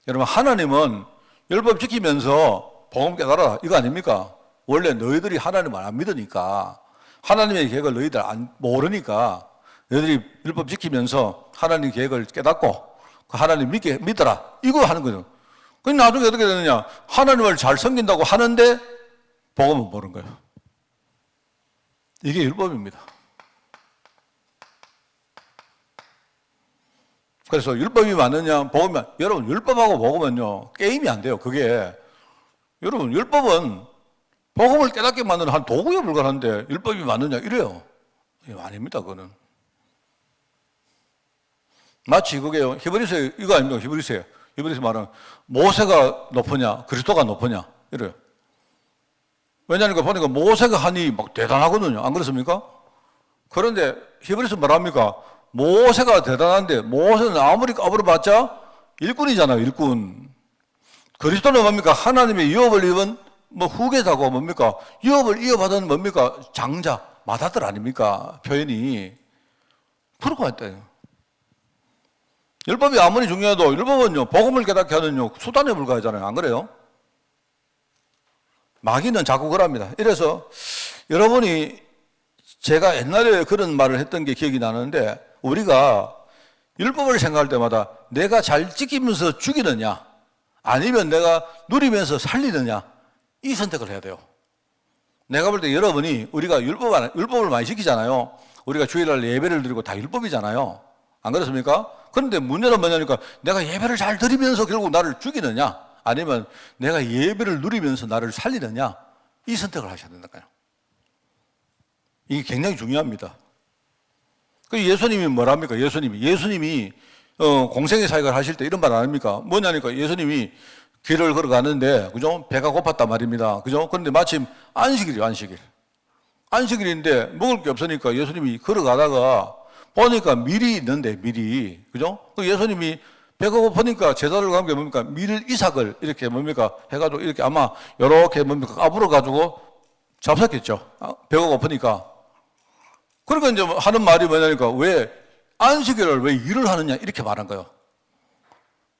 여러분 하나님은 율법 지키면서 복음 깨달아라 이거 아닙니까? 원래 너희들이 하나님을 안 믿으니까 하나님의 계획을 너희들 모르니까 너희들이 율법 지키면서 하나님 계획을 깨닫고 그 하나님 믿어라 이거 하는 거죠. 그럼 나중에 어떻게 되느냐? 하나님을 잘 섬긴다고 하는데 복음은 모르는 거예요. 이게 율법입니다. 그래서 율법이 맞느냐 복음이 여러분 율법하고 복음은요 게임이 안 돼요. 그게 여러분 율법은 복음을 깨닫게 만드는 한 도구에 불과한데 율법이 맞느냐 이래요. 아닙니다. 그거는 마치 그게요 히브리서 이거 아닙니까? 히브리서 말은 모세가 높으냐 그리스도가 높으냐 이래요. 왜냐하니까 보니까 모세가 하니 막 대단하거든요. 안 그렇습니까? 그런데 히브리서 말합니까? 모세가 대단한데 모세는 아무리 까불어봤자 일꾼이잖아요. 일꾼. 그리스도는 뭡니까? 하나님의 유업을 입은 뭐 후계자고 뭡니까? 유업을 이어받은 뭡니까? 장자, 맏아들 아닙니까? 표현이. 그렇고 했대요. 율법이 아무리 중요해도 율법은요 복음을 깨닫게 하는 수단에 불과하잖아요. 안 그래요? 마귀는 자꾸 그럽니다. 이래서 여러분이 제가 옛날에 그런 말을 했던 게 기억이 나는데 우리가 율법을 생각할 때마다 내가 잘 지키면서 죽이느냐 아니면 내가 누리면서 살리느냐 이 선택을 해야 돼요. 내가 볼 때 여러분이 우리가 율법을 많이 지키잖아요. 우리가 주일날 예배를 드리고 다 율법이잖아요. 안 그렇습니까? 그런데 문제는 뭐냐니까 내가 예배를 잘 드리면서 결국 나를 죽이느냐 아니면 내가 예배를 누리면서 나를 살리느냐 이 선택을 하셔야 된다고요. 이게 굉장히 중요합니다. 그 예수님이 뭐랍니까? 예수님이 공생의 사역을 하실 때 이런 말 안 합니까? 뭐냐니까 예수님이 길을 걸어가는데, 그죠? 배가 고팠단 말입니다. 그죠? 그런데 마침 안식일이에요, 안식일. 안식일인데 먹을 게 없으니까 예수님이 걸어가다가 보니까 밀이 있는데, 밀이. 그죠? 그 예수님이 배가 고프니까 제자들 간 게 뭡니까? 밀 이삭을 이렇게 뭡니까? 해가지고 이렇게 아마 요렇게 뭡니까? 까불어가지고 잡섰겠죠. 배가 고프니까. 그러니까 이제 하는 말이 뭐냐니까 왜 안식일을 왜 일을 하느냐 이렇게 말한 거예요.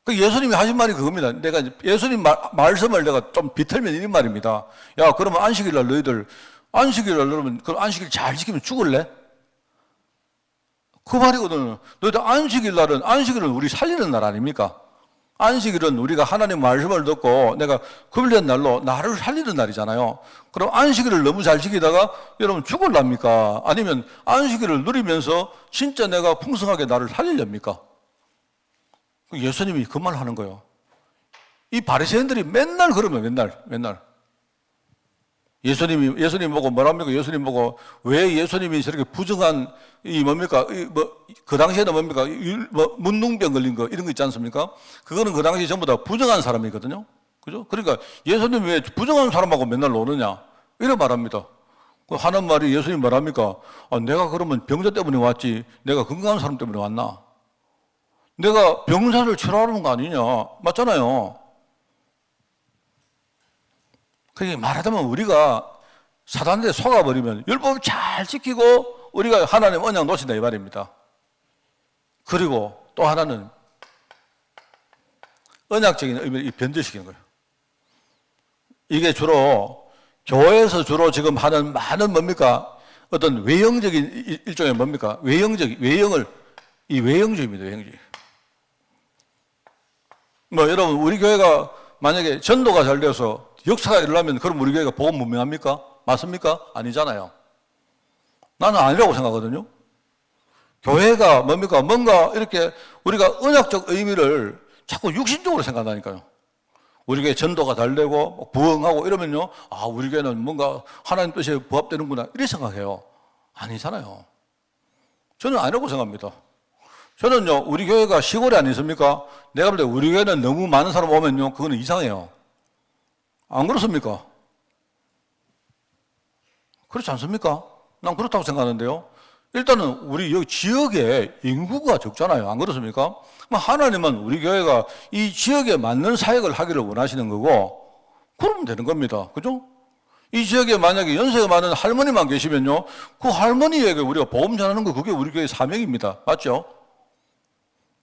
그 예수님이 하신 말이 그겁니다. 내가 예수님 말씀을 내가 좀 비틀면 이런 말입니다. 야, 그러면 안식일날 너희들 안식일날 그러면 그 안식일 잘 지키면 죽을래? 그 말이거든요. 너희들 안식일은 우리 살리는 날 아닙니까? 안식일은 우리가 하나님 말씀을 듣고 내가 금일된 날로 나를 살리는 날이잖아요. 그럼 안식일을 너무 잘 지키다가 여러분 죽을랍니까? 아니면 안식일을 누리면서 진짜 내가 풍성하게 나를 살리렵니까? 예수님이 그 말 하는 거예요. 이 바리새인들이 맨날 그러면 맨날. 예수님 보고 뭐랍니까? 예수님 보고 왜 예수님이 저렇게 부정한 이 뭡니까? 그 당시에는 뭡니까? 문둥병 걸린 거 이런 거 있지 않습니까? 그거는 그 당시 전부 다 부정한 사람이거든요. 그죠? 그러니까 예수님이 왜 부정한 사람하고 맨날 노느냐? 이래 말합니다. 그 하는 말이 예수님 말합니까? 내가 그러면 병자 때문에 왔지 내가 건강한 사람 때문에 왔나? 내가 병사를 치료하는 거 아니냐? 맞잖아요. 그게 말하자면 우리가 사단에 속아버리면 율법을 잘 지키고 우리가 하나님 언약 놓친다 이 말입니다. 그리고 또 하나는 언약적인 의미를 변질시키는 거예요. 이게 주로 교회에서 주로 지금 하는 많은 뭡니까? 어떤 외형적인 일종의 뭡니까? 외형입니다. 외형주의. 뭐 여러분 우리 교회가 만약에 전도가 잘 돼서 역사가 일어나면 그럼 우리 교회가 복음 문명합니까? 맞습니까? 아니잖아요. 나는 아니라고 생각하거든요. 교회가 뭡니까? 뭔가 이렇게 우리가 언약적 의미를 자꾸 육신적으로 생각한다니까요. 우리 교회 전도가 잘 되고 부흥하고 이러면요. 우리 교회는 뭔가 하나님 뜻에 부합되는구나 이렇게 생각해요. 아니잖아요. 저는 아니라고 생각합니다. 저는요, 우리 교회가 시골이 아니십니까? 내가 볼 때 우리 교회는 너무 많은 사람 오면요, 그거는 이상해요. 안 그렇습니까? 그렇지 않습니까? 난 그렇다고 생각하는데요. 일단은 우리 여기 지역에 인구가 적잖아요. 안 그렇습니까? 하나님은 우리 교회가 이 지역에 맞는 사역을 하기를 원하시는 거고, 그러면 되는 겁니다. 그죠? 이 지역에 만약에 연세가 많은 할머니만 계시면요, 그 할머니에게 우리가 복음 전하는 거 그게 우리 교회의 사명입니다. 맞죠?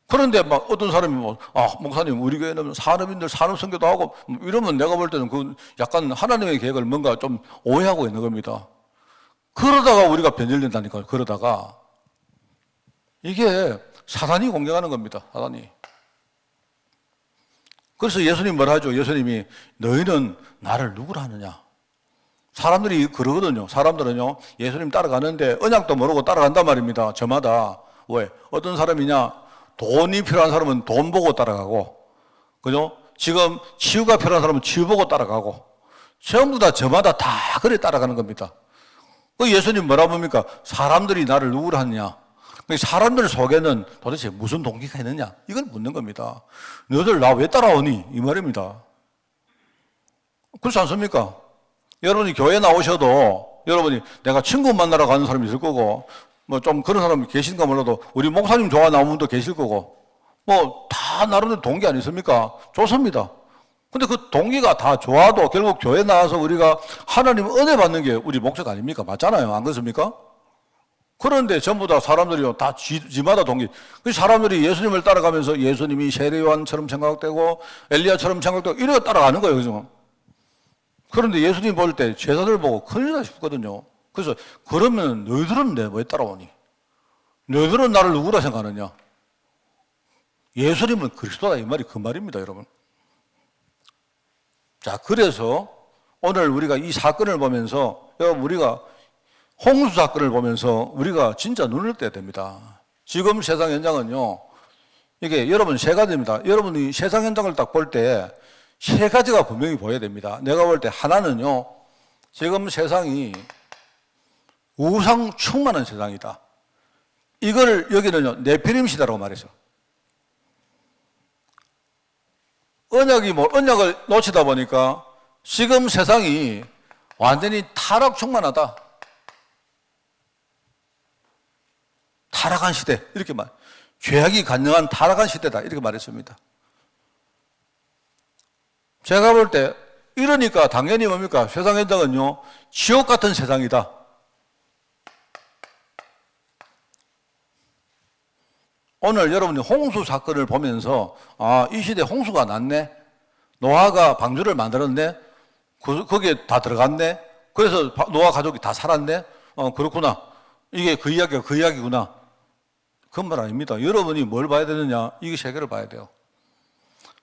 그런데 막 어떤 사람이 목사님, 우리 교회는 산업인들 산업선교도 하고 이러면 내가 볼 때는 그 약간 하나님의 계획을 뭔가 좀 오해하고 있는 겁니다. 그러다가 우리가 변질된다니까요. 그러다가. 이게 사단이 공격하는 겁니다. 사단이. 그래서 예수님 뭐라 하죠? 예수님이 너희는 나를 누구라 하느냐? 사람들이 그러거든요. 사람들은요, 예수님 따라가는데 언약도 모르고 따라간단 말입니다. 저마다. 왜? 어떤 사람이냐? 돈이 필요한 사람은 돈 보고 따라가고, 그죠? 지금 치유가 필요한 사람은 치유 보고 따라가고, 전부 다 저마다 다 그래 따라가는 겁니다. 그 예수님 뭐라 봅니까? 사람들이 나를 누구라 하느냐? 사람들 속에는 도대체 무슨 동기가 있느냐? 이걸 묻는 겁니다. 너희들 나 왜 따라오니? 이 말입니다. 그렇지 않습니까? 여러분이 교회 나오셔도 여러분이 내가 친구 만나러 가는 사람이 있을 거고, 뭐 좀 그런 사람이 계신가 몰라도 우리 목사님 좋아 나오는 분도 계실 거고, 뭐 다 나름대로 동기 아니십니까? 좋습니다. 근데 그 동기가 다 좋아도 결국 교회 나와서 우리가 하나님 은혜 받는 게 우리 목적 아닙니까? 맞잖아요. 안 그렇습니까? 그런데 전부 다 사람들이 다 지마다 동기. 그 사람들이 예수님을 따라가면서 예수님이 세례요한처럼 생각되고 엘리야처럼 생각되고 이래 따라가는 거예요. 그죠? 그런데 예수님 볼 때 제자들 보고 큰일이다 싶거든요. 그래서 그러면 너희들은 내 왜 따라오니? 너희들은 나를 누구라 생각하느냐? 예수님은 그리스도다 이 말이 그 말입니다, 여러분. 자, 그래서 오늘 우리가 이 사건을 보면서 여러분 우리가 홍수 사건을 보면서 우리가 진짜 눈을 떼야 됩니다. 지금 세상 현장은요, 이게 여러분 세 가지입니다. 여러분이 세상 현장을 딱 볼 때 세 가지가 분명히 보여야 됩니다. 내가 볼 때 하나는요, 지금 세상이 우상 충만한 세상이다. 이걸 여기는요, 네피림 시대라고 말해서. 언약을 놓치다 보니까 지금 세상이 완전히 타락 충만하다. 타락한 시대, 이렇게 죄악이 간영한 타락한 시대다, 이렇게 말했습니다. 제가 볼 때, 이러니까 당연히 뭡니까? 세상 현장은요, 지옥 같은 세상이다. 오늘 여러분이 홍수 사건을 보면서, 아, 이 시대에 홍수가 났네? 노아가 방주를 만들었네? 거기에 다 들어갔네? 그래서 노아 가족이 다 살았네? 그렇구나. 이게 그 이야기가 그 이야기구나. 그건 말 아닙니다. 여러분이 뭘 봐야 되느냐? 이게 세계를 봐야 돼요.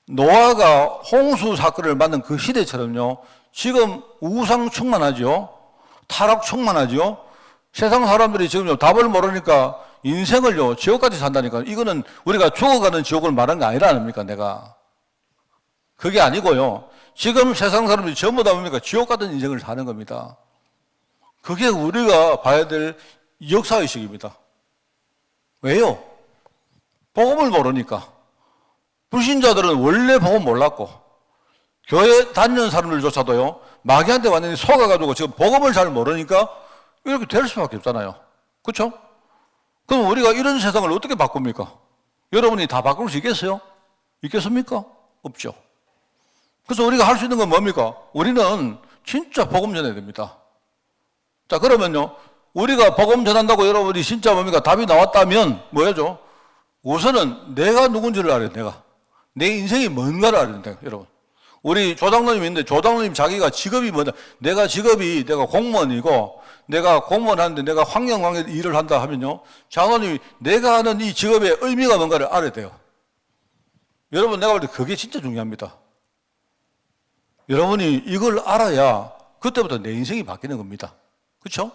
노아가 홍수 사건을 만든 그 시대처럼요, 지금 우상 충만하죠? 타락 충만하죠? 세상 사람들이 지금 답을 모르니까 인생을요, 지옥까지 산다니까. 이거는 우리가 죽어가는 지옥을 말한 게 아니라 아닙니까, 내가. 그게 아니고요. 지금 세상 사람들이 전부 다 뭡니까? 지옥 같은 인생을 사는 겁니다. 그게 우리가 봐야 될 역사의식입니다. 왜요? 복음을 모르니까. 불신자들은 원래 복음 몰랐고, 교회 다니는 사람들조차도요, 마귀한테 완전히 속아가지고 지금 복음을 잘 모르니까 이렇게 될 수밖에 없잖아요. 그렇죠? 그럼 우리가 이런 세상을 어떻게 바꿉니까? 여러분이 다 바꿀 수 있겠어요? 있겠습니까? 없죠. 그래서 우리가 할 수 있는 건 뭡니까? 우리는 진짜 복음 전해야 됩니다. 자, 그러면요, 우리가 복음 전한다고 여러분이 진짜 뭡니까? 답이 나왔다면 뭐야죠? 우선은 내가 누군지를 알아야 돼, 내가. 내 인생이 뭔가를 알아야 된다, 여러분. 우리 조장로님이 있는데 조장로님 자기가 직업이 뭐냐? 내가 공무원이고, 내가 공무원 하는데 내가 환경관계 일을 한다 하면요, 장로님이 내가 하는 이 직업의 의미가 뭔가를 알아야 돼요. 여러분, 내가 볼 때 그게 진짜 중요합니다. 여러분이 이걸 알아야 그때부터 내 인생이 바뀌는 겁니다. 그렇죠?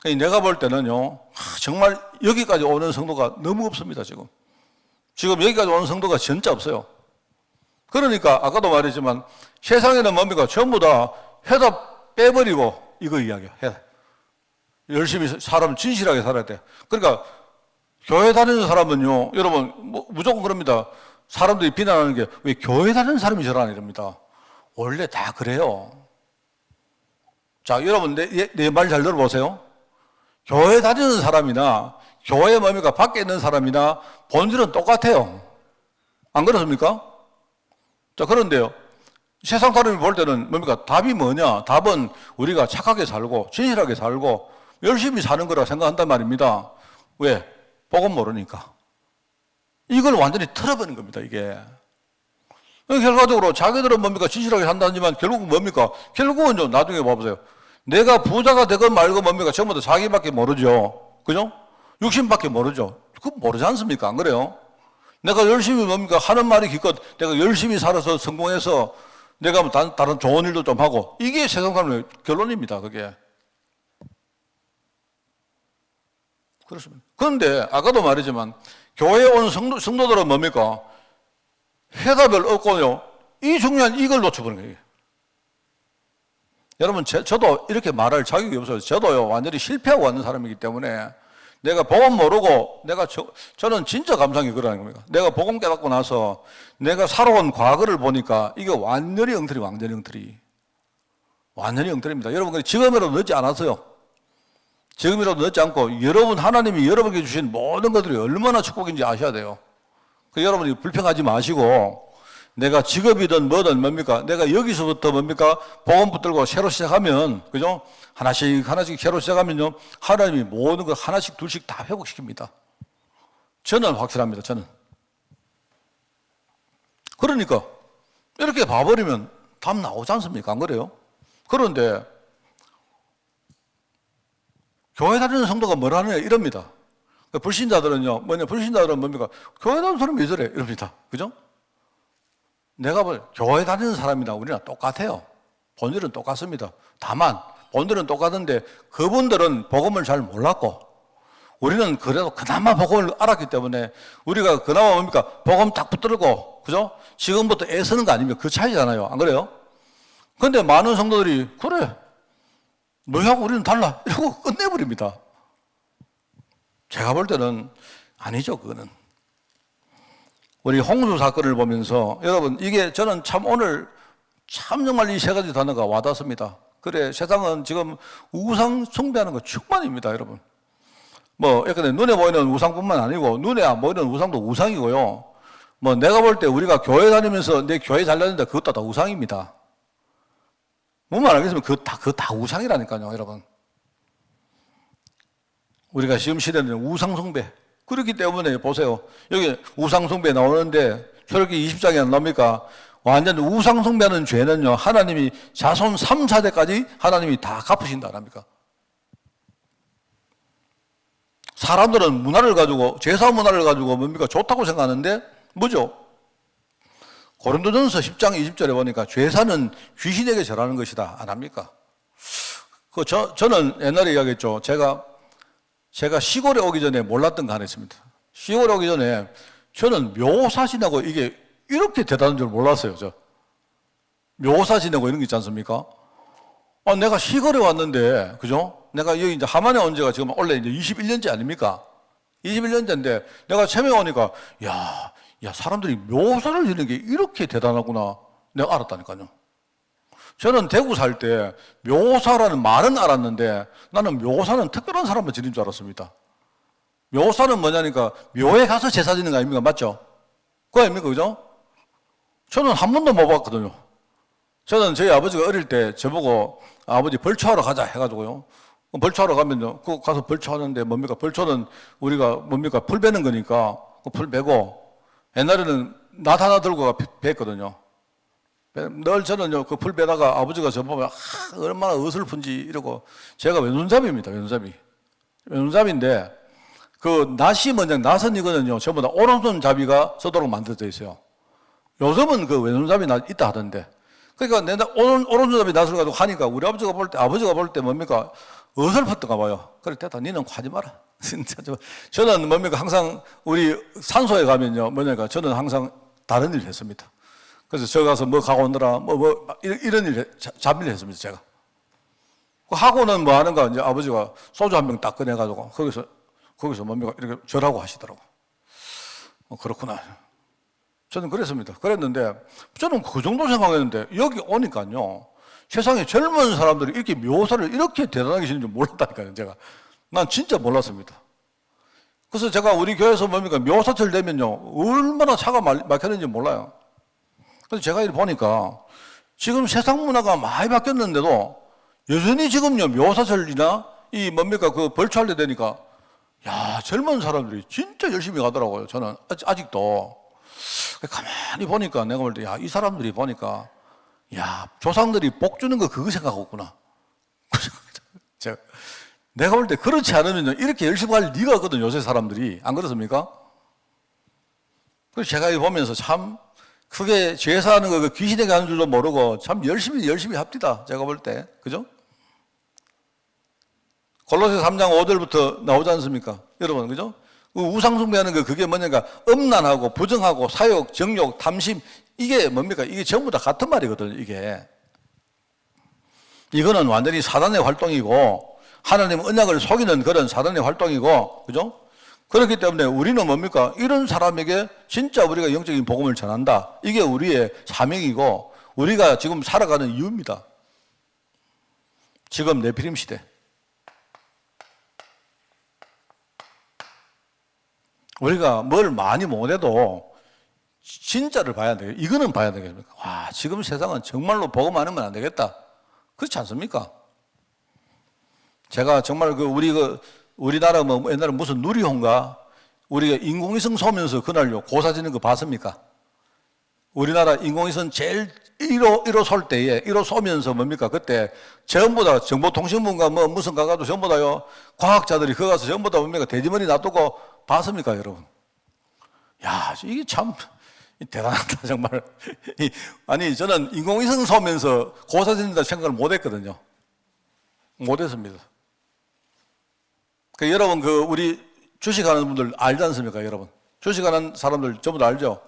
내가 볼 때는요, 정말 여기까지 오는 성도가 너무 없습니다, 지금. 지금 여기까지 오는 성도가 진짜 없어요. 그러니까 아까도 말했지만 세상에는 뭡니까? 전부 다 해답 빼버리고 이거 이야기야. 열심히 사람 진실하게 살아야 돼. 그러니까 교회 다니는 사람은요, 여러분 무조건 그럽니다. 사람들이 비난하는 게 왜 교회 다니는 사람이 저러나 이럽니다. 원래 다 그래요. 자, 여러분 내 말 잘 들어보세요. 교회 다니는 사람이나 교회 뭡니까? 밖에 있는 사람이나 본질은 똑같아요. 안 그렇습니까? 자, 그런데요, 세상 사람이 볼 때는 뭡니까? 답이 뭐냐? 답은 우리가 착하게 살고 진실하게 살고 열심히 사는 거라 생각한단 말입니다. 왜? 복음 모르니까. 이걸 완전히 틀어버린 겁니다, 이게. 결과적으로 자기들은 뭡니까? 진실하게 산다지만 결국은 뭡니까? 결국은 좀 나중에 봐보세요. 내가 부자가 되건 말건 뭡니까? 전부 다 자기밖에 모르죠. 그죠? 육신밖에 모르죠. 그거 모르지 않습니까? 안 그래요? 내가 열심히 뭡니까? 하는 말이 기껏 내가 열심히 살아서 성공해서 내가 뭐 다른 좋은 일도 좀 하고, 이게 세상 사람의 결론입니다, 그게. 그렇습니다. 그런데 아까도 말했지만 교회에 온 성도들은 뭡니까? 해답을 얻고요, 이 중요한 이걸 놓쳐버린 거예요. 여러분, 저도 이렇게 말할 자격이 없어요. 저도요, 완전히 실패하고 왔는 사람이기 때문에 내가 복음 모르고 저는 진짜 감상이 그러는 겁니다. 내가 복음 깨닫고 나서 내가 살아온 과거를 보니까 이게 완전히 엉터리, 완전히 엉터리. 완전히 엉터리입니다. 여러분, 지금이라도 늦지 않았어요. 지금이라도 늦지 않고 여러분, 하나님이 여러분에게 주신 모든 것들이 얼마나 축복인지 아셔야 돼요. 여러분이 불평하지 마시고, 내가 직업이든 뭐든 뭡니까? 내가 여기서부터 뭡니까? 복음 붙들고 새로 시작하면, 그죠? 하나씩 새로 시작하면요, 하나님이 모든 걸 하나씩 둘씩 다 회복시킵니다. 저는 확실합니다, 저는. 그러니까 이렇게 봐버리면 답 나오지 않습니까? 안 그래요? 그런데 교회 다니는 성도가 뭐라 하느냐 이럽니다. 불신자들은요, 불신자들은 뭡니까? 교회 다니는 사람이 왜 저래? 이럽니다. 그죠? 내가 교회 다니는 사람이나 우리랑 똑같아요. 본질은 똑같습니다. 다만 본질은 똑같은데 그분들은 복음을 잘 몰랐고 우리는 그래도 그나마 복음을 알았기 때문에 우리가 그나마 뭡니까? 복음 딱 붙들고, 그죠? 지금부터 애쓰는 거 아닙니까? 그 차이잖아요. 안 그래요? 근데 많은 성도들이, 그래, 너하고 우리는 달라. 이러고 끝내버립니다. 제가 볼 때는 아니죠, 그거는. 우리 홍수 사건을 보면서 여러분, 이게 저는 참 오늘 참 정말 이 세 가지 단어가 와닿습니다. 그래, 세상은 지금 우상 숭배하는 거 충만입니다, 여러분. 뭐, 예컨대 눈에 보이는 우상뿐만 아니고, 눈에 안 보이는 우상도 우상이고요. 뭐, 내가 볼 때 우리가 교회 다니면서 내 교회 잘 다닌다, 그것도 다 우상입니다. 뭔 말 알겠으면 그거 다 우상이라니까요, 여러분. 우리가 지금 시대는 우상숭배. 그렇기 때문에 보세요. 여기 우상숭배 나오는데, 출애굽기 20장에 안 나옵니까? 완전 우상숭배하는 죄는요, 하나님이 자손 3, 4대까지 하나님이 다 갚으신다, 합니까? 사람들은 문화를 가지고, 제사 문화를 가지고 뭡니까? 좋다고 생각하는데, 뭐죠? 고린도전서 10장 20절에 보니까 제사는 귀신에게 절하는 것이다. 안 합니까? 저는 옛날에 이야기했죠. 제가 시골에 오기 전에 몰랐던 거 하나 있습니다. 시골에 오기 전에 저는 묘사 지내고 이게 이렇게 대단한 줄 몰랐어요. 묘사 지내고 이런 게 있지 않습니까? 내가 시골에 왔는데, 그죠? 내가 여기 이제 하만에 온 지가 지금 원래 이제 21년째 아닙니까? 21년째인데 내가 처음에 오니까, 야, 사람들이 묘사를 지는 게 이렇게 대단하구나. 내가 알았다니까요. 저는 대구 살 때 묘사라는 말은 알았는데 나는 묘사는 특별한 사람만 지닌 줄 알았습니다. 묘사는 뭐냐니까 묘에 가서 제사 지는 거 아닙니까? 맞죠? 그거 아닙니까? 그죠? 저는 한 번도 못 봤거든요. 저는 저희 아버지가 어릴 때 저보고 아버지 벌초하러 가자 해가지고요. 벌초하러 가면요. 그 가서 벌초하는데 뭡니까? 벌초는 우리가 뭡니까? 풀 베는 거니까 그 풀 베고 옛날에는 낫 하나 들고 뱄거든요. 늘 저는요, 그 풀 베다가 아버지가 저 보면, 얼마나 어설픈지 이러고, 제가 왼손잡이입니다, 왼손잡이. 왼손잡이인데, 그 낫이 뭐냐, 낫은 이거는요, 전부 다 오른손잡이가 쓰도록 만들어져 있어요. 요즘은 그 왼손잡이 낫 있다 하던데. 그러니까 내가 오른손잡이 낫을 가지고 하니까 우리 아버지가 볼 때 뭡니까? 어설펐던가 봐요. 그래, 됐다, 니는 하지 마라. 진짜. 저는 뭡니까? 항상 우리 산소에 가면요, 뭐냐니까, 저는 항상 다른 일을 했습니다. 그래서 저 가서 뭐 가고 오느라 이런 일 잡일을 했습니다, 제가. 하고는 뭐 하는가 이제 아버지가 소주 한 병 딱 꺼내가지고 거기서 뭡니까 이렇게 절하고 하시더라고. 그렇구나. 저는 그랬습니다. 그랬는데 저는 그 정도 생각했는데 여기 오니까요 세상에 젊은 사람들이 이렇게 묘사를 이렇게 대단하게 지는 줄 몰랐다니까요, 제가. 난 진짜 몰랐습니다. 그래서 제가 우리 교회에서 뭡니까 묘사절 되면요 얼마나 차가 막혔는지 몰라요. 그래서 제가 이렇게 보니까 지금 세상 문화가 많이 바뀌었는데도 여전히 지금요 묘사절이나 이 뭡니까 그 벌초할 때 되니까 야 젊은 사람들이 진짜 열심히 가더라고요. 저는 아직도 가만히 보니까 내가 볼 때 야 이 사람들이 보니까 야 조상들이 복 주는 거 그거 생각하고 있구나. 내가 볼 때 그렇지 않으면 이렇게 열심히 할 리가 없거든 요새 사람들이. 안 그렇습니까? 그래서 제가 이거 보면서 참 크게 제사하는 거 귀신에게 하는 줄도 모르고 참 열심히 합디다. 제가 볼 때. 그죠? 골로새 3장 5절부터 나오지 않습니까? 여러분, 그죠? 우상숭배하는 거 그게 뭐냐니까 음란하고 부정하고 사욕, 정욕, 탐심 이게 뭡니까? 이게 전부 다 같은 말이거든요, 이게. 이거는 완전히 사단의 활동이고 하나님 언약을 속이는 그런 사단의 활동이고, 그죠? 그렇기 때문에 우리는 뭡니까? 이런 사람에게 진짜 우리가 영적인 복음을 전한다. 이게 우리의 사명이고 우리가 지금 살아가는 이유입니다. 지금 네피림 시대. 우리가 뭘 많이 못해도 진짜를 봐야 돼요. 이거는 봐야 되겠습니까? 와, 지금 세상은 정말로 복음 안 하면 안 되겠다. 그렇지 않습니까? 제가 정말 우리나라 뭐 옛날에 무슨 누리호인가 우리가 인공위성 쏘면서 그날요 고사 지는 거 봤습니까? 우리나라 인공위성 제일 1호 쏠 때에 1호 쏘면서 뭡니까? 그때 전부 다 정보통신부인가 뭐 무슨 가가지고 전부 다요 과학자들이 거기 가서 전부 다 뭡니까? 돼지머리 놔두고 봤습니까, 여러분? 야, 이게 참 대단하다 정말. 아니 저는 인공위성 쏘면서 고사 지는다 생각을 못했거든요. 못했습니다. 여러분, 우리 주식하는 분들 알지 않습니까, 여러분? 주식하는 사람들 전부 다 알죠?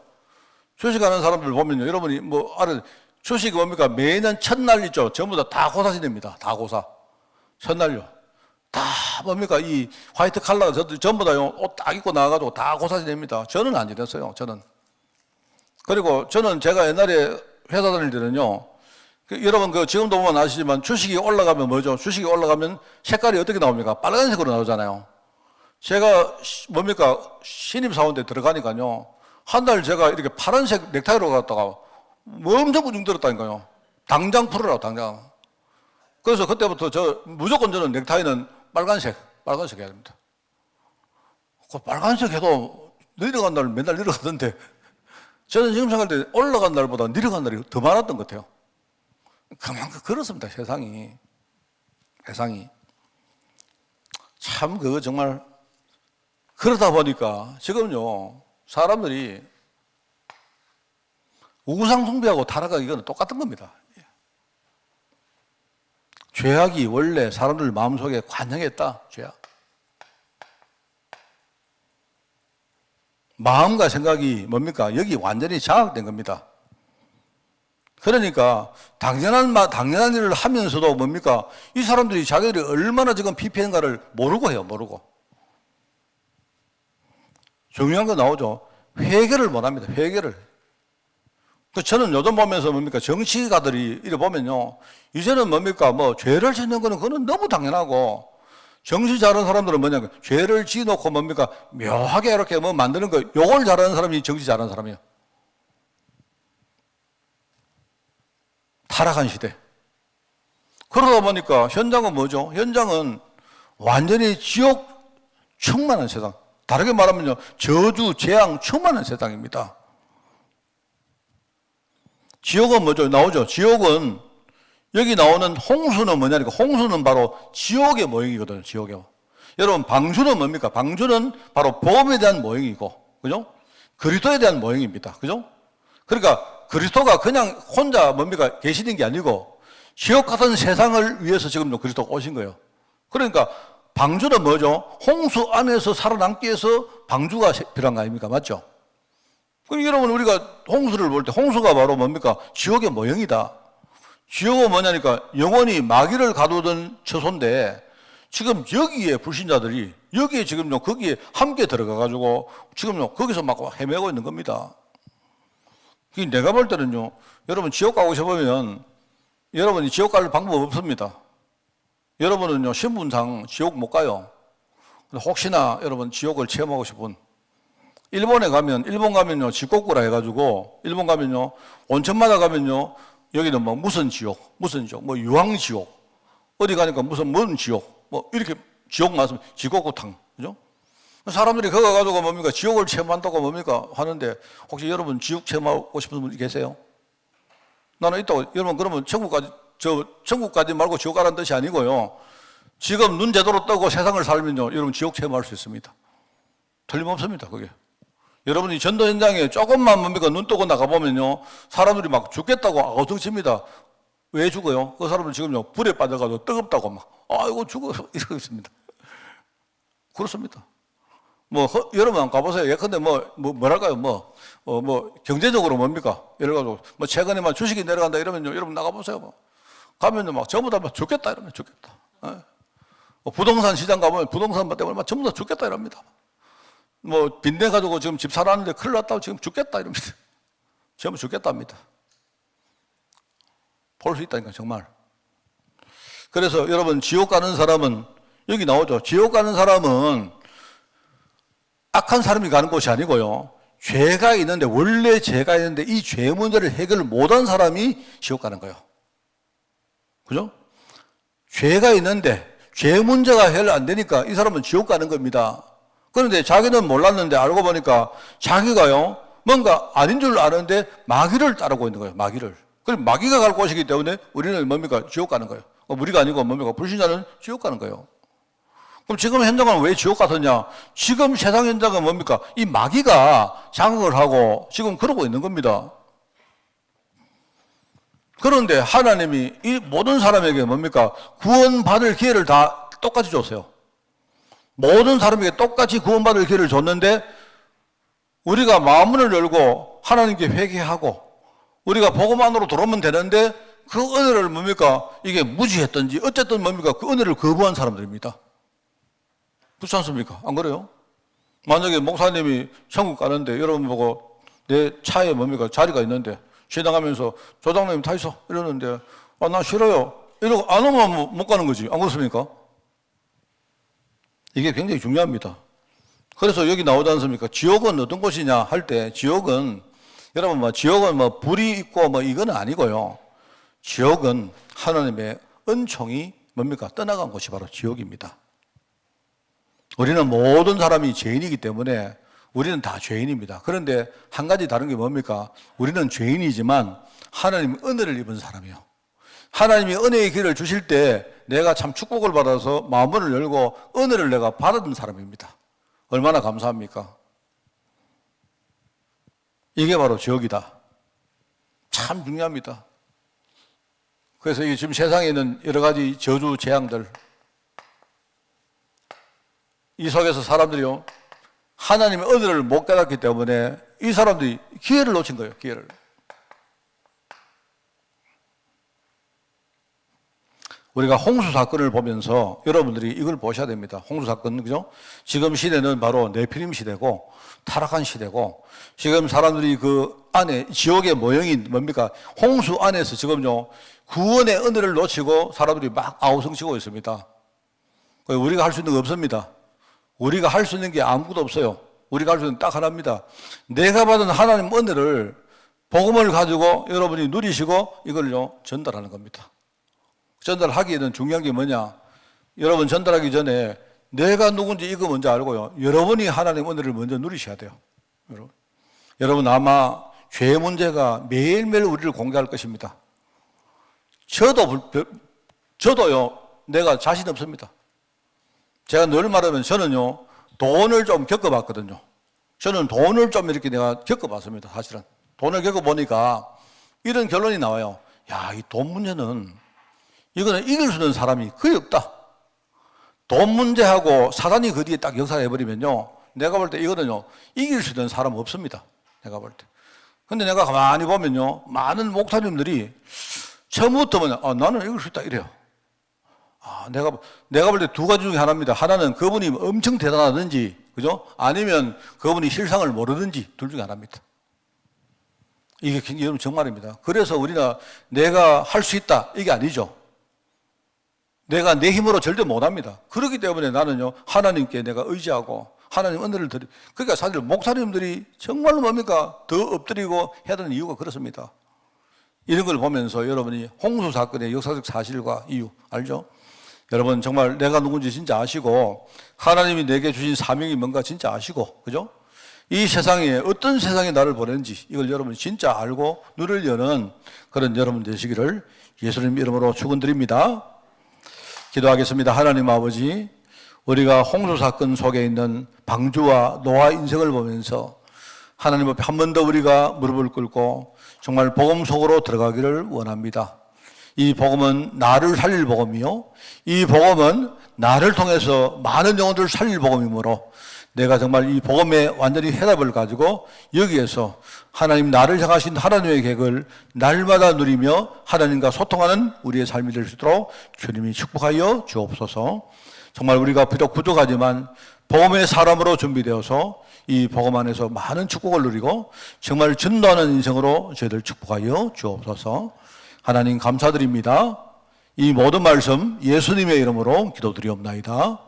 주식하는 사람들 보면요, 여러분이 주식이 뭡니까? 매년 첫날 있죠? 전부 다 고사 지냅니다. 다 고사. 첫날요. 다 뭡니까? 이 화이트 칼라가 전부 다 옷 딱 입고 나와가지고 다 고사지 냅니다. 저는 안 이랬어요. 저는. 그리고 저는 제가 옛날에 회사 다닐 때는요. 여러분 지금도 보면 아시지만 주식이 올라가면 뭐죠? 주식이 올라가면 색깔이 어떻게 나옵니까? 빨간색으로 나오잖아요. 제가 뭡니까? 신입사원 때 들어가니까요. 한 달 제가 이렇게 파란색 넥타이로 갔다가 엄청 부중 들었다니까요. 당장 풀어라, 당장. 그래서 그때부터 무조건 저는 넥타이는 빨간색 해야 됩니다. 그 빨간색 해도 내려간 날 맨날 내려가던데 저는 지금 생각할 때 올라간 날보다 내려간 날이 더 많았던 것 같아요. 그만큼 그렇습니다, 세상이. 참, 그거 정말, 그러다 보니까 지금요, 사람들이 우상숭배하고 타락하기 이거는 똑같은 겁니다. 죄악이 원래 사람들 마음속에 관영했다, 죄악. 마음과 생각이 뭡니까? 여기 완전히 장악된 겁니다. 그러니까 당연한 일을 하면서도 뭡니까? 이 사람들이 자기들이 얼마나 지금 피폐한가를 모르고 해요, 모르고. 중요한 거 나오죠. 회개를 못 합니다, 회개를. 저는 요즘 보면서 뭡니까? 정치가들이 이래 보면요. 이제는 뭡니까? 죄를 짓는 거는 그거는 너무 당연하고, 정치 잘하는 사람들은 뭐냐? 죄를 지어놓고 뭡니까? 묘하게 이렇게 만드는 거, 요걸 잘하는 사람이 정치 잘하는 사람이에요. 타락한 시대. 그러다 보니까 현장은 뭐죠? 현장은 완전히 지옥 충만한 세상. 다르게 말하면요, 저주, 재앙 충만한 세상입니다. 지옥은 뭐죠? 나오죠? 지옥은, 여기 나오는 홍수는 뭐냐니까, 홍수는 바로 지옥의 모형이거든요, 지옥의. 여러분, 방주는 뭡니까? 방주는 바로 복음에 대한 모형이고, 그죠? 그리스도에 대한 모형입니다. 그죠? 그러니까, 그리스도가 그냥 혼자 뭡니까? 계시는 게 아니고, 지옥 같은 세상을 위해서 지금 그리스도가 오신 거예요. 그러니까, 방주는 뭐죠? 홍수 안에서 살아남기 위해서 방주가 필요한 거 아닙니까? 맞죠? 그럼 여러분, 우리가 홍수를 볼 때 홍수가 바로 뭡니까? 지옥의 모형이다. 지옥은 뭐냐니까 영원히 마귀를 가두던 처소인데 지금 여기에 불신자들이 여기에 지금요 거기에 함께 들어가가지고 지금요 거기서 막 헤매고 있는 겁니다. 내가 볼 때는요, 여러분 지옥 가고 싶으면 여러분이 지옥 갈 방법 없습니다. 여러분은요 신분상 지옥 못 가요. 혹시나 여러분 지옥을 체험하고 싶은 일본 가면요 지옥구라 해가지고 일본 가면요 온천마다 가면요 여기는 무슨 지옥, 유황지옥, 어디 가니까 뭔 지옥, 이렇게 지옥 말씀, 지옥구탕, 그죠? 사람들이 거기 가가지고 뭡니까? 지옥을 체험한다고 뭡니까? 하는데, 혹시 여러분 지옥 체험하고 싶은 분 계세요? 나는 있다고, 여러분 그러면 천국까지 말고 지옥 가라는 뜻이 아니고요. 지금 눈 제대로 뜨고 세상을 살면요, 여러분 지옥 체험할 수 있습니다. 틀림없습니다, 그게. 여러분이 전도 현장에 조금만 뭡니까? 눈 뜨고 나가보면요. 사람들이 막 죽겠다고 아우성칩니다. 왜 죽어요? 그 사람들 지금요. 불에 빠져가지고 뜨겁다고 막, 아이고 죽어. 이러고 있습니다. 그렇습니다. 여러분 안 가보세요. 예컨대 뭐랄까요? 경제적으로 뭡니까? 예를 들어서 최근에 주식이 내려간다 이러면요. 여러분 나가보세요. 가면요. 막 전부 다 죽겠다 이러면 죽겠다. 부동산 시장 가보면 부동산 때문에 전부 다 죽겠다 이럽니다. 빚내 가지고 지금 집 살았는데 큰일 났다고 지금 죽겠다 이럽니다. 전부 죽겠답니다. 볼 수 있다니까 정말. 그래서 여러분 지옥 가는 사람은 여기 나오죠. 지옥 가는 사람은 악한 사람이 가는 곳이 아니고요. 죄가 있는데 원래 죄가 있는데 이 죄 문제를 해결을 못한 사람이 지옥 가는 거예요. 그죠? 죄가 있는데 죄 문제가 해결 안 되니까 이 사람은 지옥 가는 겁니다. 그런데 자기는 몰랐는데 알고 보니까 자기가요, 뭔가 아닌 줄 아는데 마귀를 따르고 있는 거예요, 마귀를. 그럼 마귀가 갈 곳이기 때문에 우리는 뭡니까? 지옥 가는 거예요. 우리가 아니고 뭡니까? 불신자는 지옥 가는 거예요. 그럼 지금 현장은 왜 지옥 같았냐? 지금 세상 현장은 뭡니까? 이 마귀가 장악을 하고 지금 그러고 있는 겁니다. 그런데 하나님이 이 모든 사람에게 뭡니까? 구원받을 기회를 다 똑같이 줬어요. 모든 사람에게 똑같이 구원받을 기회를 줬는데 우리가 마음문을 열고 하나님께 회개하고 우리가 복음 안으로 들어오면 되는데 그 은혜를 뭡니까? 이게 무지했든지 어쨌든 뭡니까? 그 은혜를 거부한 사람들입니다. 그렇지 않습니까? 안 그래요? 만약에 목사님이 천국 가는데 여러분 보고 내 차에 뭡니까? 자리가 있는데 지나가면서 조장님 타 있어 이러는데 나 싫어요. 이러고 안 오면 못 가는 거지. 안 그렇습니까? 이게 굉장히 중요합니다. 그래서 여기 나오지 않습니까? 지옥은 어떤 곳이냐 할 때 지옥은 여러분 지옥은 불이 있고 이건 아니고요. 지옥은 하나님의 은총이 뭡니까? 떠나간 곳이 바로 지옥입니다. 우리는 모든 사람이 죄인이기 때문에 우리는 다 죄인입니다. 그런데 한 가지 다른 게 뭡니까? 우리는 죄인이지만 하나님 은혜를 입은 사람이요. 하나님이 은혜의 길을 주실 때 내가 참 축복을 받아서 마음을 열고 은혜를 내가 받은 사람입니다. 얼마나 감사합니까? 이게 바로 지옥이다. 참 중요합니다. 그래서 이 지금 세상에 있는 여러 가지 저주, 재앙들, 이 속에서 사람들이요, 하나님의 은혜를 못 깨닫기 때문에 이 사람들이 기회를 놓친 거예요, 기회를. 우리가 홍수 사건을 보면서 여러분들이 이걸 보셔야 됩니다. 홍수 사건, 그죠? 지금 시대는 바로 네피림 시대고, 타락한 시대고, 지금 사람들이 그 안에, 지옥의 모형이 뭡니까? 홍수 안에서 지금요, 구원의 은혜를 놓치고 사람들이 막 아우성치고 있습니다. 우리가 할 수 있는 거 없습니다. 우리가 할 수 있는 게 아무것도 없어요. 우리가 할 수 있는 딱 하나입니다. 내가 받은 하나님 은혜를, 복음을 가지고 여러분이 누리시고 이걸요, 전달하는 겁니다. 전달하기에는 중요한 게 뭐냐? 여러분 전달하기 전에 내가 누군지 이거 먼저 알고요. 여러분이 하나님 은혜를 먼저 누리셔야 돼요. 여러분 아마 죄 문제가 매일매일 우리를 공개할 것입니다. 저도요, 내가 자신 없습니다. 제가 늘 말하면 저는요, 돈을 좀 겪어봤거든요. 저는 돈을 좀 이렇게 내가 겪어봤습니다, 사실은. 돈을 겪어보니까 이런 결론이 나와요. 야, 이 돈 문제는 이거는 이길 수 있는 사람이 거의 없다. 돈 문제하고 사단이 그 뒤에 딱 역사해버리면요, 내가 볼 때 이거는요, 이길 수 있는 사람 없습니다. 내가 볼 때. 근데 내가 가만히 보면요, 많은 목사님들이 처음부터 나는 이길 수 있다 이래요. 내가 볼 때 두 가지 중에 하나입니다. 하나는 그분이 엄청 대단하든지, 그죠? 아니면 그분이 실상을 모르든지 둘 중에 하나입니다. 이게 여러분 정말입니다. 그래서 우리가 내가 할 수 있다 이게 아니죠. 내가 내 힘으로 절대 못합니다. 그렇기 때문에 나는요, 하나님께 내가 의지하고 하나님 은혜를 그러니까 사실 목사님들이 정말로 뭡니까? 더 엎드리고 해야 되는 이유가 그렇습니다. 이런 걸 보면서 여러분이 홍수 사건의 역사적 사실과 이유 알죠? 여러분 정말 내가 누군지 진짜 아시고 하나님이 내게 주신 사명이 뭔가 진짜 아시고, 그죠? 이 세상에 어떤 세상에 나를 보낸지 이걸 여러분이 진짜 알고 누리려는 그런 여러분 되시기를 예수님 이름으로 축원드립니다. 기도하겠습니다. 하나님 아버지, 우리가 홍수 사건 속에 있는 방주와 노아 인생을 보면서 하나님 앞에 한 번 더 우리가 무릎을 꿇고 정말 복음 속으로 들어가기를 원합니다. 이 복음은 나를 살릴 복음이요, 이 복음은 나를 통해서 많은 영혼들을 살릴 복음이므로 내가 정말 이 복음의 완전히 해답을 가지고 여기에서 하나님 나를 향하신 하나님의 계획을 날마다 누리며 하나님과 소통하는 우리의 삶이 될 수 있도록 주님이 축복하여 주옵소서. 정말 우리가 비록 부족하지만 복음의 사람으로 준비되어서 이 복음 안에서 많은 축복을 누리고 정말 전도하는 인생으로 저희들 축복하여 주옵소서. 하나님 감사드립니다. 이 모든 말씀 예수님의 이름으로 기도드리옵나이다.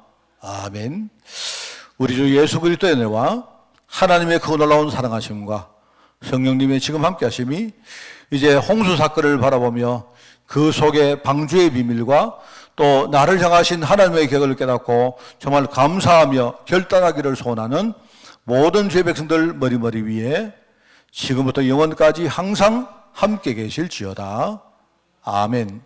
아멘. 우리 주 예수 그리스도의 은혜와 하나님의 그 놀라운 사랑하심과 성령님의 지금 함께 하심이 이제 홍수 사건을 바라보며 그 속에 방주의 비밀과 또 나를 향하신 하나님의 계획을 깨닫고 정말 감사하며 결단하기를 소원하는 모든 죄 백성들 머리머리 위에 지금부터 영원까지 항상 함께 계실지어다. 아멘.